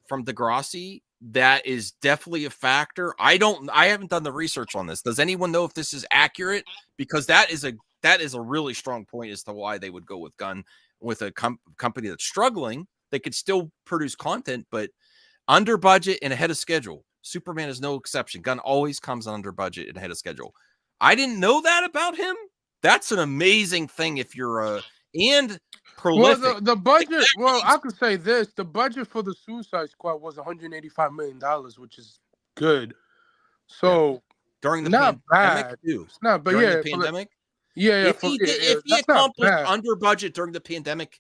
from Degrassi, that is definitely a factor. I haven't done the research on this. Does anyone know if this is accurate? Because that is a really strong point as to why they would go with Gunn with a company that's struggling. They could still produce content, but under budget and ahead of schedule. Superman is no exception. Gunn always comes under budget and ahead of schedule. I didn't know that about him. That's an amazing thing if you're and prolific. Well, the budget. Well, I could say this: the budget for the Suicide Squad was $185 million, which is good. So during the not pandemic, bad. too. It's not, but during yeah, the pandemic. If he accomplished under budget during the pandemic,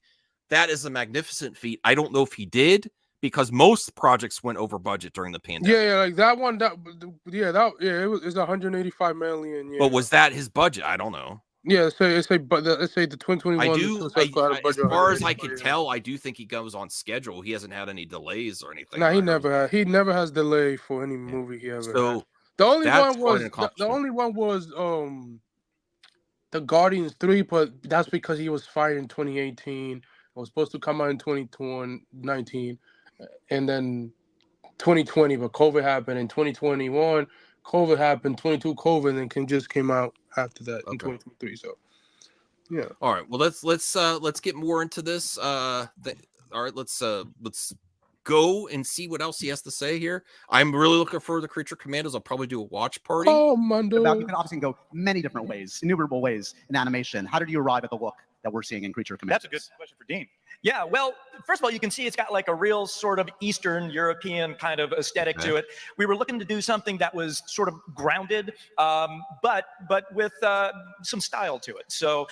that is a magnificent feat. I don't know if he did because most projects went over budget during the pandemic. Yeah, like that one. It was $185 million. Yeah. But was that his budget? I don't know. Yeah, let's say the 2021. As far as I can tell, I do think he goes on schedule. He hasn't had any delays or anything. No, he never has delay for any movie he ever. So had. The only one was the Guardians 3, but that's because he was fired in 2018. It was supposed to come out in 2019, and then 2020, but COVID happened in 2021. COVID happened, 22 COVID, and then just came out after that in 2023. So, yeah. All right. Well, let's get more into this. All right. Let's go and see what else he has to say here. I'm really looking forward to Creature Commandos. I'll probably do a watch party. Oh, Mondo. You can obviously go many different ways, innumerable ways in animation. How did you arrive at the look that we're seeing in Creature Commandos? That's a good question for Dean. Yeah, well, first of all, you can see it's got like a real sort of Eastern European kind of aesthetic to it. We were looking to do something that was sort of grounded, but with some style to it. So,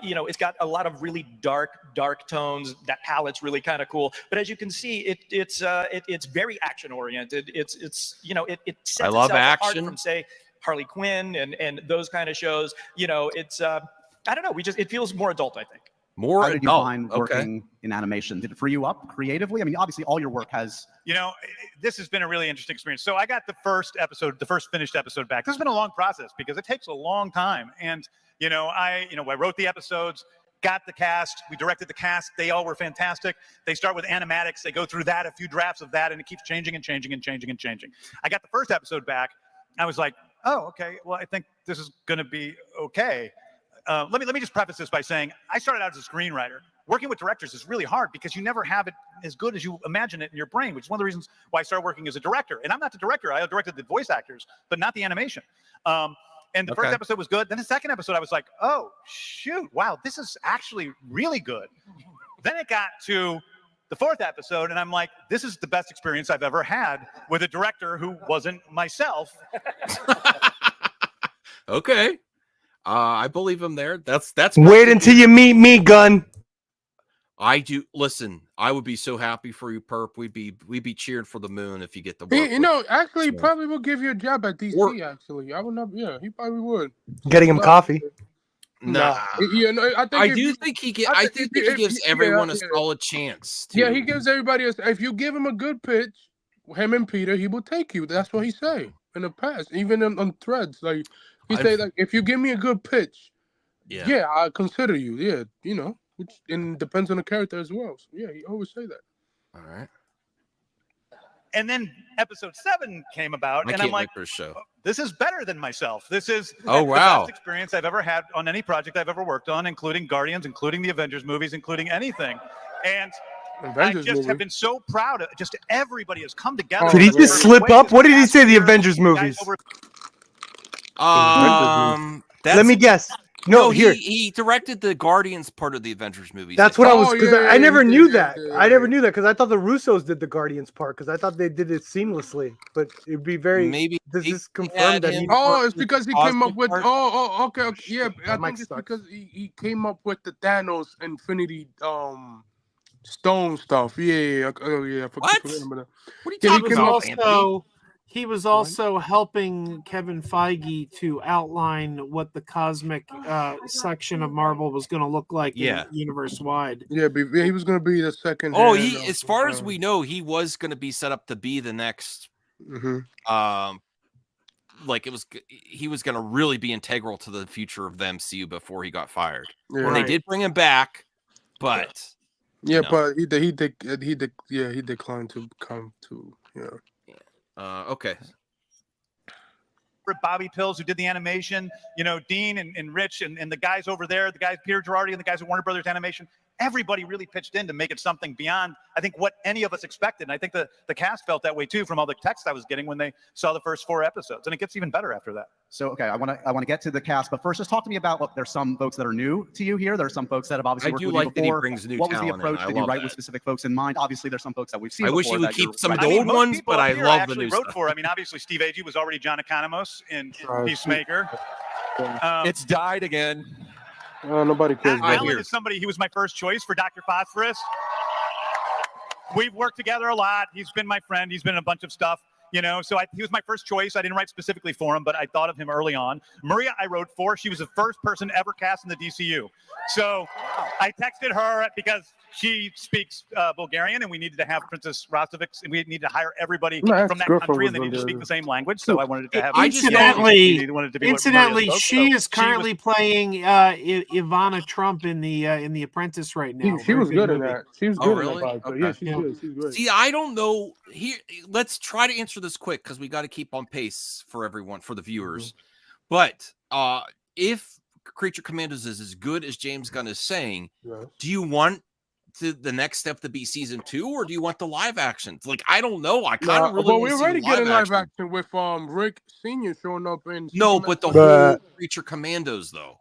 you know, it's got a lot of really dark tones. That palette's really kind of cool. But as you can see, it's very action oriented. It's you know, it sets I love itself apart action from, say, Harley Quinn and those kind of shows. You know, it's I don't know. It feels more adult, I think. How did you find working in animation? Did it free you up creatively? I mean, obviously, all your work has. You know, this has been a really interesting experience. So I got the first finished episode back. This has been a long process because it takes a long time. And I wrote the episodes, got the cast, we directed the cast. They all were fantastic. They start with animatics. They go through that, a few drafts of that, and it keeps changing and changing and changing and changing. I got the first episode back. I was like, oh, okay. Well, I think this is going to be okay. Let me just preface this by saying I started out as a screenwriter. Working with directors is really hard because you never have it as good as you imagine it in your brain, which is one of the reasons why I started working as a director. And I'm not the director. I directed the voice actors, but not the animation. And the first episode was good. Then the second episode, I was like, oh, shoot. Wow, this is actually really good. Then it got to the fourth episode, and I'm like, this is the best experience I've ever had with a director who wasn't myself. Okay. I believe him there. That's wait until you meet me, Gunn. I do. Listen, I would be so happy for you, Perp. We'd be cheering for the moon if you get the work. Actually, he probably will give you a job at DC. Actually, I would not. Yeah, he probably would. Getting him coffee. Nah. I think he gives everyone a solid chance. Yeah, he gives everybody if you give him a good pitch, him and Peter, he will take you. That's what he say in the past, even on threads. Like he say, like, if you give me a good pitch, yeah, I consider you. Yeah, which and depends on the character as well. So, yeah, he always say that. All right. And then episode 7 came about, and I'm like, this is better than myself. This is the best experience I've ever had on any project I've ever worked on, including Guardians, including the Avengers movies, including anything. And I just have been so proud of just everybody has come together. Did he just slip up? What did he say? The Avengers movies. Let me guess. No, he directed the Guardians part of the Avengers movies. That's what I was, because I never knew that. I never knew that because I thought the Russos did the Guardians part because I thought they did it seamlessly. But it'd be very does this confirm that? It's because he came up with. Okay, yeah. I think it's because he came up with the Thanos Infinity Stone stuff. Yeah. What? What are you talking about? He was also helping Kevin Feige to outline what the cosmic section of Marvel was going to look like universe wide. Yeah, he was going to be the second. As far as we know, he was going to be set up to be the next. He was going to really be integral to the future of the MCU before he got fired. Yeah, they did bring him back, but but he declined to come to. Okay. Bobby Pills, who did the animation, Dean and Rich and the guys over there, the guys Peter Girardi and the guys at Warner Brothers Animation, everybody really pitched in to make it something beyond, I think, what any of us expected. And I think the cast felt that way too from all the text I was getting when they saw the first 4 episodes, and it gets even better after that. So, okay, I want to get to the cast, but first, just talk to me about. Look, there's some folks that are new to you here. There's some folks that have obviously worked with you before. That he brings new what was the talent approach? Did you write with specific folks in mind? Obviously, there's some folks that we've seen. I wish you would keep some of the old ones, but I love the new stuff. I mean, obviously, Steve Agee was already John Economos in Peacemaker. It's died again. Nobody cares. Alan is somebody. He was my first choice for Dr. Phosphorus. We've worked together a lot. He's been my friend. He's been in a bunch of stuff. So he was my first choice. I didn't write specifically for him, but I thought of him early on. Maria, I wrote for. She was the first person ever cast in the DCU. So I texted her because she speaks Bulgarian, and we needed to have Princess Rostovich, and we needed to hire everybody from that country, and they need to speak the same language. So I wanted to have. Incidentally, she is currently playing Ivana Trump in the Apprentice right now. She was good in that. She was good. Really? Okay. Yeah, she's good. She's good. See, I don't know. Here, let's try to answer this quick because we got to keep on pace for everyone, for the viewers. But if Creature Commandos is as good as James Gunn is saying, do you want the next step to be season 2, or do you want the live action? Like, I don't know. I kind of really. Well, we're already getting live action with Rick Senior showing up in. No, but the whole Creature Commandos though.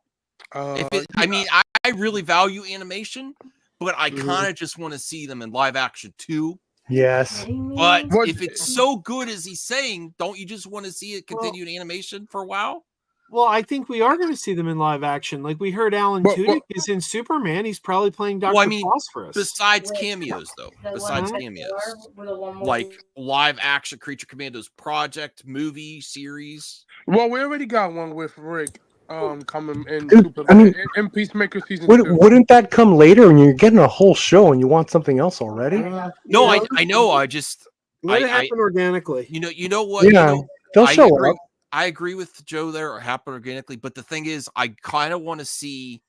I mean, I really value animation, but I kind of just want to see them in live action too. Yes. But if it's so good as he's saying, don't you just want to see it continue in animation for a while? Well, I think we are going to see them in live action. Like we heard Alan Tudyk is in Superman. He's probably playing Dr. Phosphorus. Besides cameos, though. Besides cameos. Like live action Creature Commandos project, movie, series. Well, we already got one with Rick coming in Superman. In Peacemaker season 2. Wouldn't that come later and you're getting a whole show and you want something else already? No, I know. I just let it happen organically. You know what? Yeah, they'll show up. I agree with Joe there, or happen organically. But the thing is, I kind of want to see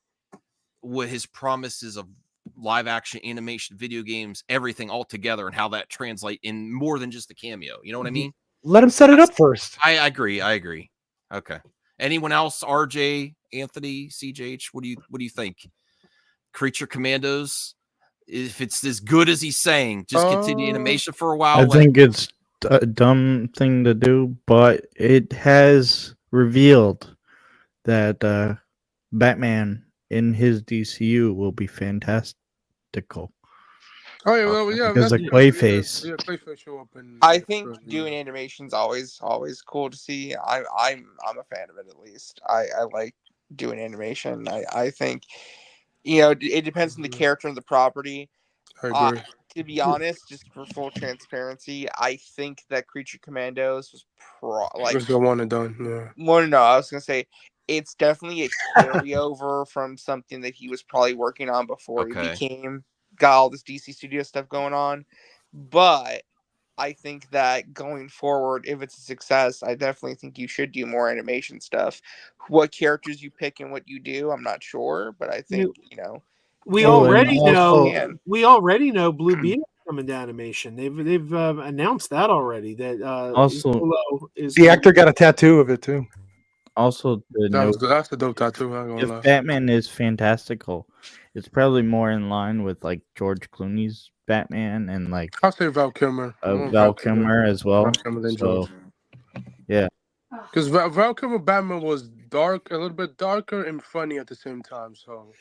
what his promises of live action animation, video games, everything all together, and how that translate in more than just a cameo. You know what I mean? Let him set it up first. I agree. Okay. Anyone else? RJ, Anthony, CJH, what do you think? Creature Commandos, if it's as good as he's saying, just continue animation for a while. I think it's a dumb thing to do, but it has revealed that Batman in his DCU will be fantastical. Oh yeah, well, yeah, because the Clayface. Yeah, Clayface show up in. I think doing animation's always cool to see. I'm a fan of it at least. I like doing animation. I think, it depends on the character and the property. I agree. To be honest, just for full transparency, I think that Creature Commandos was was the one and done. Yeah. No, I was gonna say it's definitely a carryover from something that he was probably working on before he got all this DC Studio stuff going on. But I think that going forward, if it's a success, I definitely think you should do more animation stuff. What characters you pick and what you do, I'm not sure, but I think we already know Blue Beetle coming to animation. They've announced that already. That the actor got a tattoo of it too. Also, that's a dope tattoo. If Batman is fantastical, it's probably more in line with like George Clooney's Batman and like I'll say Val Kilmer. Val Kilmer as well. Yeah, because Val Kilmer Batman was a little bit darker and funny at the same time. So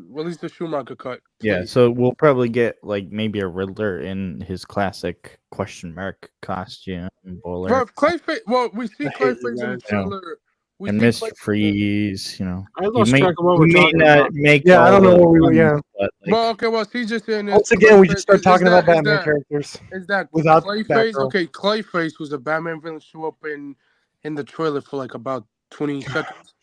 release the Schumacher cut. Yeah, so we'll probably get like maybe a Riddler in his classic question mark costume. Well, Clayface. Well, we see Clayface in the trailer. And Mr. Freeze, I lost track of what we're talking about. I don't know what we were. Yeah. Well, okay. Well, CJ saying once again, we just start talking about Batman characters. Is that without Clayface? Okay, Clayface was a Batman villain show up in the trailer for like about 20 seconds,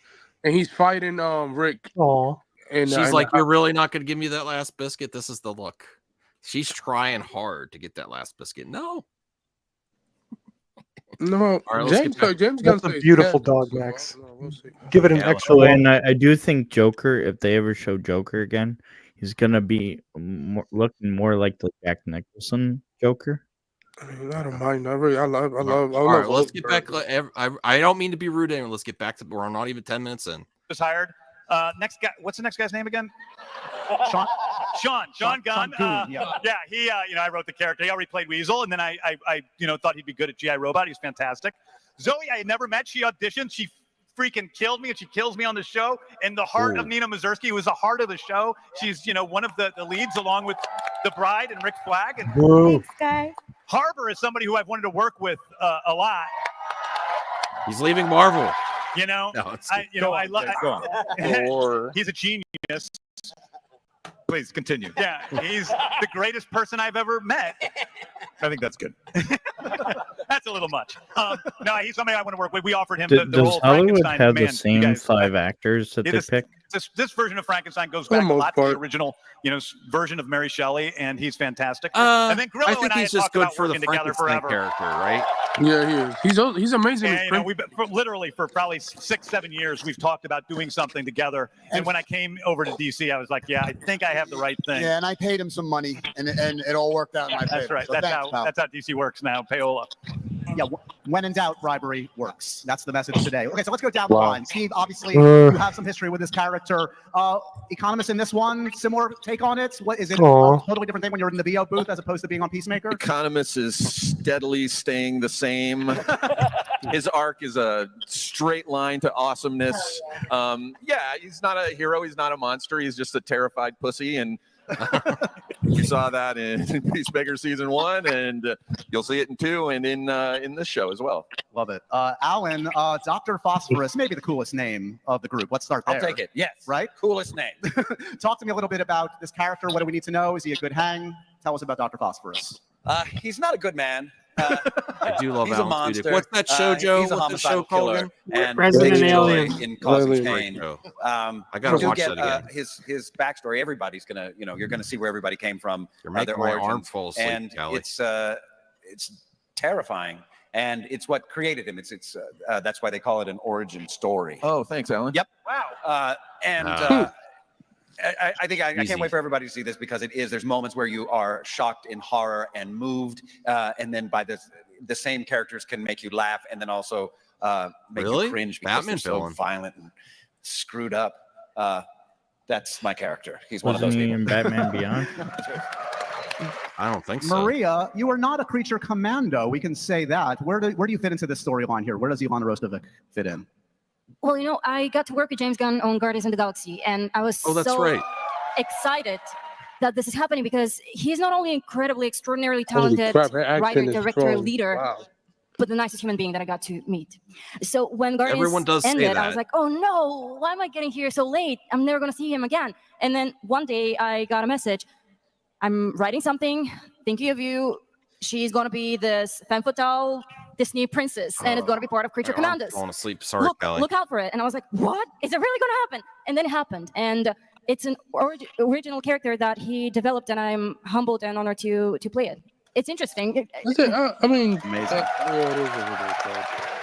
and he's fighting Rick. Aww. And she's like, "You're really not going to give me that last biscuit?" This is the look. She's trying hard to get that last biscuit. No. No, right, James Gunn's a beautiful dog, Max. We'll give it an extra one. And I do think Joker, if they ever show Joker again, he's gonna be looking more like the Jack Nicholson Joker. I don't mind. I love. All right, let's get back. I don't mean to be rude, anymore. Let's get back to. We're not even 10 minutes in. Was hired. Next guy. What's the next guy's name again? Sean Gunn. He I wrote the character. He already played Weasel, and then I thought he'd be good at G.I. Robot. He's fantastic. Zoe, I had never met. She auditioned. She freaking killed me, and she kills me on the show. And the heart of Nina Mazursky, who was the heart of the show. She's one of the leads, along with the Bride and Rick Flag. And thanks, guy. Harbor is somebody who I've wanted to work with a lot. He's leaving Marvel. I love. He's a genius. Please continue. Yeah, he's the greatest person I've ever met. I think that's good. That's a little much. No, he's somebody I want to work with. We offered him the role Does Hollywood Frankenstein. have the same 5 actors that they pick? This version of Frankenstein goes back a lot to the original, version of Mary Shelley, and he's fantastic. And then Grillo I think he's just good for the Frankenstein character, right? Yeah, he is. He's amazing. And, we've literally for probably 6-7 years we've talked about doing something together. And when I came over to DC, I was like, I think I have the right thing. Yeah, and I paid him some money, and it all worked out in my favor. That's right. So that's how DC works now. Payola. Yeah, when in doubt, bribery works. That's the message today. Okay, so let's go down the line. Steve, obviously, you have some history with this character. Economist in this one, similar take on it? What is it? A totally different thing when you're in the VO booth as opposed to being on Peacemaker? Economist is steadily staying the same. His arc is a straight line to awesomeness. Yeah, he's not a hero. He's not a monster. He's just a terrified pussy, and you saw that in Peacemaker season 1, and you'll see it in 2, and in this show as well. Love it. Alan, Dr. Phosphorus, maybe the coolest name of the group. Let's start there. I'll take it. Yes. Right? Coolest name. Talk to me a little bit about this character. What do we need to know? Is he a good hang? Tell us about Dr. Phosphorus. He's not a good man. I do love he's Alan a monster. Tudyk. What's that show, Joe? He's a What's that homicidal show called killer, again? and Resident takes joy Alien. in causing Great pain. show. I gotta watch get, that again. His backstory. Everybody's gonna, you're gonna see where everybody came from. You're making their my origins, arm fall asleep, and Callie. it's terrifying, and it's what created him. It's that's why they call it an origin story. Oh, thanks, Alan. Yep. Wow. I think I can't wait for everybody to see this because it is. There's moments where you are shocked in horror and moved, and then by the same characters can make you laugh and then also make you cringe because they're so violent and screwed up. That's my character. He's one of those people. In Batman Beyond? I don't think so. Maria, you are not a creature commando. We can say that. Where do you fit into this storyline here? Where does Ilana Rostovic fit in? Well, I got to work with James Gunn on Guardians of the Galaxy, and I was so excited that this is happening because he's not only incredibly, extraordinarily talented writer, director, leader, but the nicest human being that I got to meet. So when Guardians ended, I was like, oh no, why am I getting here so late? I'm never going to see him again. And then one day I got a message. I'm writing something, thinking of you. She's going to be this femme fatale Disney princess, and it's going to be part of Creature Commandos. I'm falling asleep. Sorry, Kelly. Look out for it. And I was like, what? Is it really going to happen? And then it happened. And it's an original character that he developed, and I'm humbled and honored to play it. It's interesting. Amazing.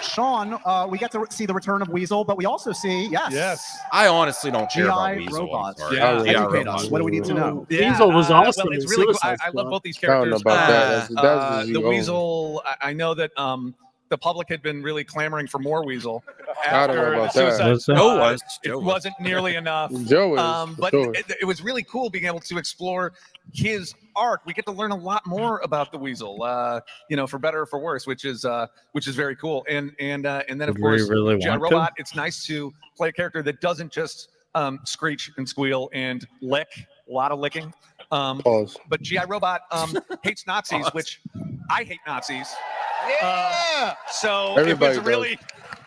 Sean, we get to see the return of Weasel, but we also see, I honestly don't care about GI Weasel. robots. Educate us. What do we need to know? Weasel was awesome. Well, it's really cool. I love both these characters. The Weasel, I know that the public had been really clamoring for more Weasel. I don't know about that. It wasn't nearly enough. But it was really cool being able to explore his arc. We get to learn a lot more about the Weasel, for better or for worse, which is very cool. And then of course, GI Robot. It's nice to play a character that doesn't just screech and squeal and lick. A lot of licking. But GI Robot hates Nazis, which I hate Nazis. So everybody it was really.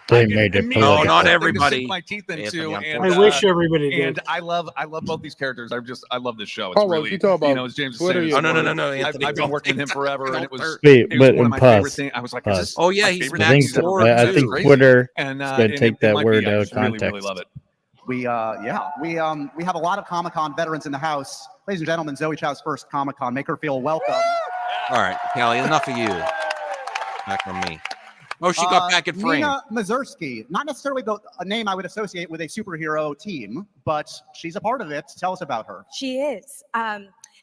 They made it. No, not everybody. My teeth into, and, I wish everybody did. And I love both these characters. I love this show. It's really, you know, as James was saying. No. I've been working with him forever, and it was one of my favorite things. I was like, oh yeah, he's next. I think Twitter is going to take that word out of context. Really love it. We have a lot of Comic-Con veterans in the house. Ladies and gentlemen, Zoe Chow's first Comic-Con. Make her feel welcome. All right, Callie, enough of you. Back on me. Oh, she got back in frame. Nina Mazursky, not necessarily a name I would associate with a superhero team, but she's a part of it. Tell us about her. She is.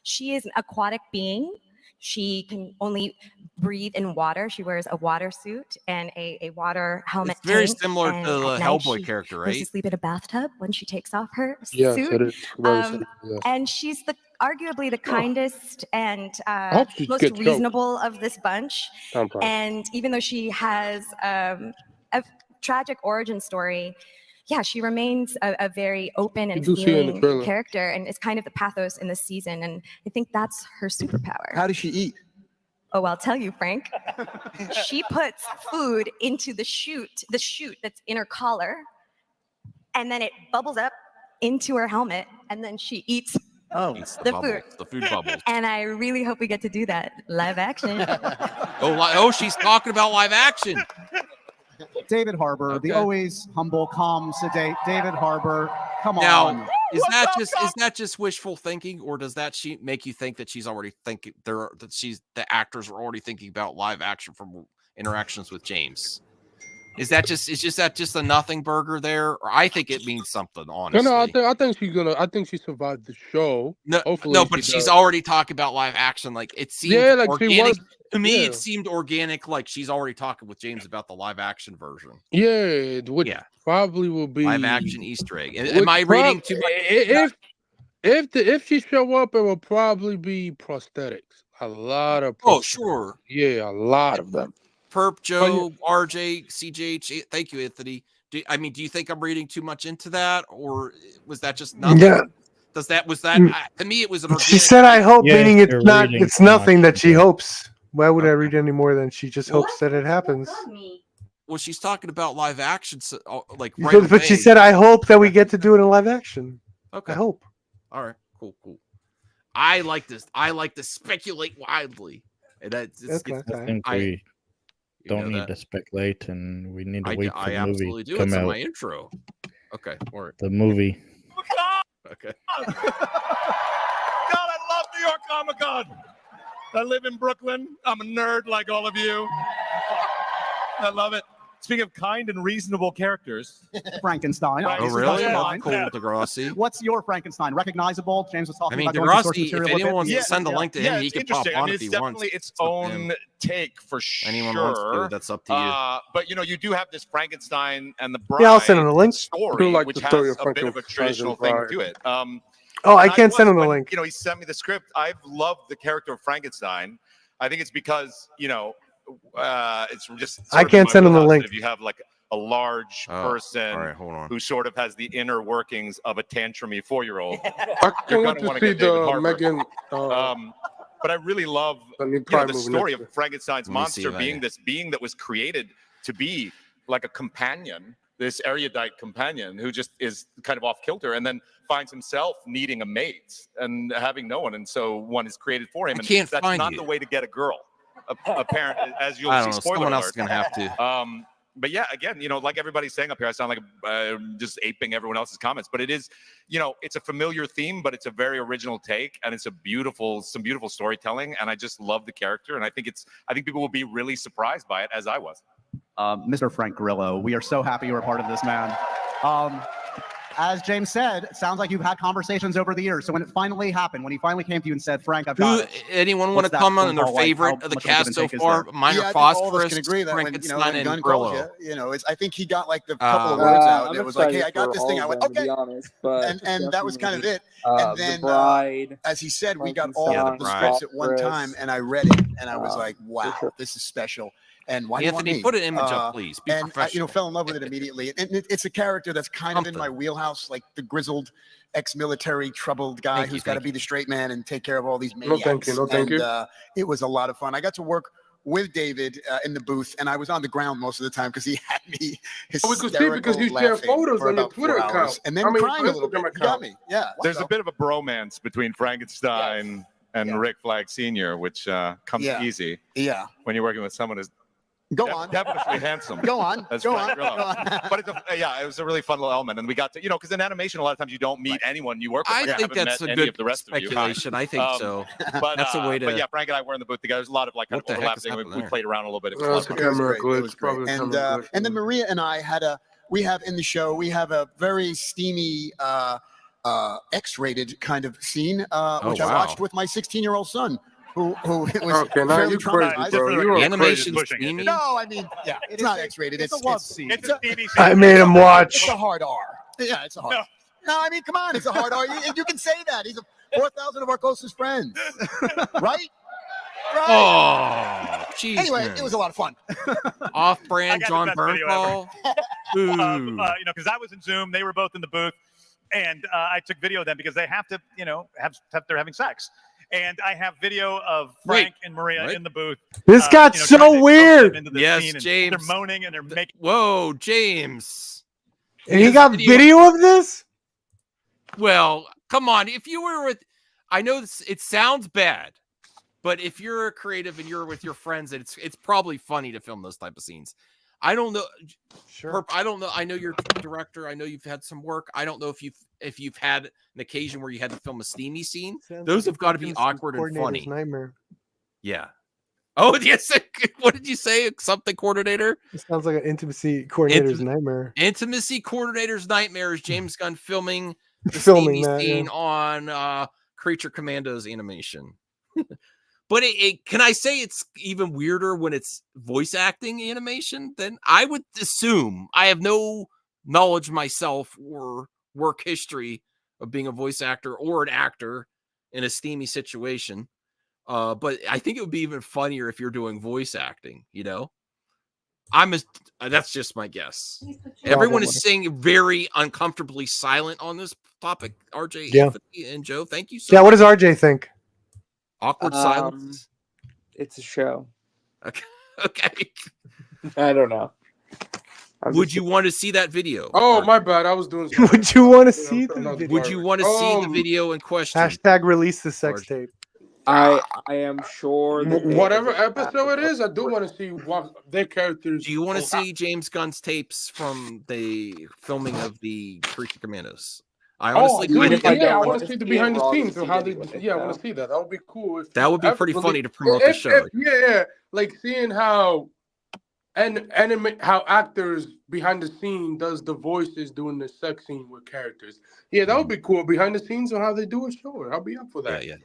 She is an aquatic being. She can only breathe in water. She wears a water suit and a water helmet. It's very similar to the Hellboy character, right? She goes to sleep in a bathtub when she takes off her suit. Yes, it is. Yes. And she's arguably the kindest and most reasonable of this bunch. And even though she has a tragic origin story, she remains a very open and feeling character, and it's kind of the pathos in this season. And I think that's her superpower. How does she eat? Oh, I'll tell you, Frank. She puts food into the chute that's in her collar, and then it bubbles up into her helmet, and then she eats the food. The food bubbles. And I really hope we get to do that live action. She's talking about live action. David Harbour, the always humble, calm, sedate David Harbour. Come on. Now, is that just wishful thinking, or does that make you think that she's already thinking the actors are already thinking about live action from interactions with James? Is that just a nothing burger there? Or I think it means something, honestly. No, I think she survived the show. No, hopefully no, but she's already talking about live action. Like it seemed organic. To me, it seemed organic, like she's already talking with James about the live action version. Yeah, which probably will be live action Easter egg. Am I reading too much? If she show up, it will probably be prosthetics. A lot of sure. Yeah, a lot of them. Perp, Joe, RJ, CJH. Thank you, Anthony. Do you think I'm reading too much into that, or was that just nothing? Yeah. To me it was an organic. She said I hope, meaning it's nothing that she hopes. Why would I read any more than she just hopes that it happens? Well, she's talking about live action, like but she said I hope that we get to do it in live action. Okay. I hope. All right, cool. I like this. I like to speculate wildly. And I think we don't need to speculate, and we need to wait for the movie to come out. My intro. Okay, all right. The movie. Okay. God, I love New York Comic-Con. I live in Brooklyn. I'm a nerd like all of you. I love it. Speaking of kind and reasonable characters, Frankenstein. Oh, really? Cool, Degrassi. What's your Frankenstein? Recognizable? James was talking about Degrassi, if anyone wants to send the link to him, he can pop on if he wants. It's definitely its own take for sure. Anyone wants to, that's up to you. But you do have this Frankenstein and the Bride I'll send him the link. story, which has a bit of a traditional thing to it. I can't send him the link. He sent me the script. I've loved the character of Frankenstein. I think it's because it's just. I can't send him the link. If you have like a large person who sort of has the inner workings of a tantrumy 4-year-old, I can't wait to see the Megan. But I really love the story of Frankenstein's monster being this being that was created to be like a companion, this erudite companion who just is kind of off kilter, and then finds himself needing a mate and having no one, and so one is created for him. And that's not the way to get a girl. Apparently, as you'll see, spoiler someone alert. else is gonna have to. But yeah, again, like everybody's saying up here, I sound like just aping everyone else's comments. But it is, it's a familiar theme, but it's a very original take, and it's some beautiful storytelling. And I just love the character, and I think people will be really surprised by it, as I was. Mr. Frank Grillo, we are so happy you're a part of this, man. As James said, it sounds like you've had conversations over the years. So when it finally happened, when he finally came to you and said, Frank, I've got it. Anyone want to comment on their favorite of the cast so far? Mine are Phosphorus, Frankenstein, and Grillo. I think he got like the couple of words out. And it was like, hey, I got this thing. I went, okay. And that was kind of it. And then, as he said, we got all of the scripts at one time, and I read it, and I was like, wow, this is special. And why Anthony, put an image up, please. Be professional. I fell in love with it immediately. And it's a character that's kind of in my wheelhouse, like the grizzled, ex-military, troubled guy who's got to be the straight man and take care of all these maniacs. No, thank you. It was a lot of fun. I got to work with David in the booth, and I was on the ground most of the time because he had me hysterical, we could see because you share photos on your Twitter account, and then crying a little bit. He got me. Yeah. There's a bit of a bromance between Frankenstein and Rick Flag Sr., which comes easy. Yeah. When you're working with someone who's definitely handsome. Go on. That's Go Frank on. Grillo. But it was a really fun little element, and we got to, because in animation a lot of times you don't meet anyone you work with. I think that's a good speculation. I think so. But that's a way to. But yeah, Frank and I were in the booth together. There's a lot of like kind of overlapping. We played around a little bit. It was great. And then Maria and I we have in the show a very steamy X-rated kind of scene, which I watched with my 16-year-old son. Who was fairly traumatized. Bro. Animation pushing it. No, I mean, it's not X-rated. It's a love scene. It's a steamy scene. I made him watch. It's a hard R. Yeah, it's a hard. No, I mean, come on, it's a hard R. You can say that. He's 4,000 of our closest friends, right? Oh, jeez. Anyway, it was a lot of fun. Off-brand John Bernthal. Because I was in Zoom, they were both in the booth, and I took video of them because they have to, they're having sex. And I have video of Frank and Maria in the booth. This got so weird. Yes, James. They're moaning and they're making. Whoa, James. And he got video of this? Well, come on. If you were with, I know it sounds bad, but if you're a creative and you're with your friends, it's probably funny to film those type of scenes. I don't know. Sure. I don't know. I know you're a director. I know you've had some work. I don't know if you've had an occasion where you had to film a steamy scene. Those have got to be awkward and funny. Nightmare. Yeah. Oh, yes. What did you say? Something coordinator? It sounds like an intimacy coordinator's nightmare. Intimacy coordinator's nightmare is James Gunn filming the Filming steamy that, scene yeah. on Creature Commandos animation. But can I say it's even weirder when it's voice acting animation? Then I would assume, I have no knowledge myself or work history of being a voice actor or an actor in a steamy situation. But I think it would be even funnier if you're doing voice acting, you know? That's just my guess. Everyone is saying very uncomfortably silent on this topic. RJ, Yeah. Anthony, and Joe, thank you so much. Yeah, what does RJ think? Awkward silence. It's a show. Okay. I don't know. Would you want to see that video? Oh, my bad. I was doing something. Would you want to see the video? Would you want to see the video in question? Hashtag release the sex tape. I am sure that whatever episode it is, I do want to see what their characters. Do you want to see James Gunn's tapes from the filming of the Creature Commandos? I honestly, I want to see the behind the scenes of how they. Yeah, I want to see that. That would be cool. That would be pretty funny to promote the show. Yeah, like seeing how, how actors behind the scene does the voices doing the sex scene with characters. Yeah, that would be cool. Behind the scenes on how they do a show. I'll be up for that. Yeah.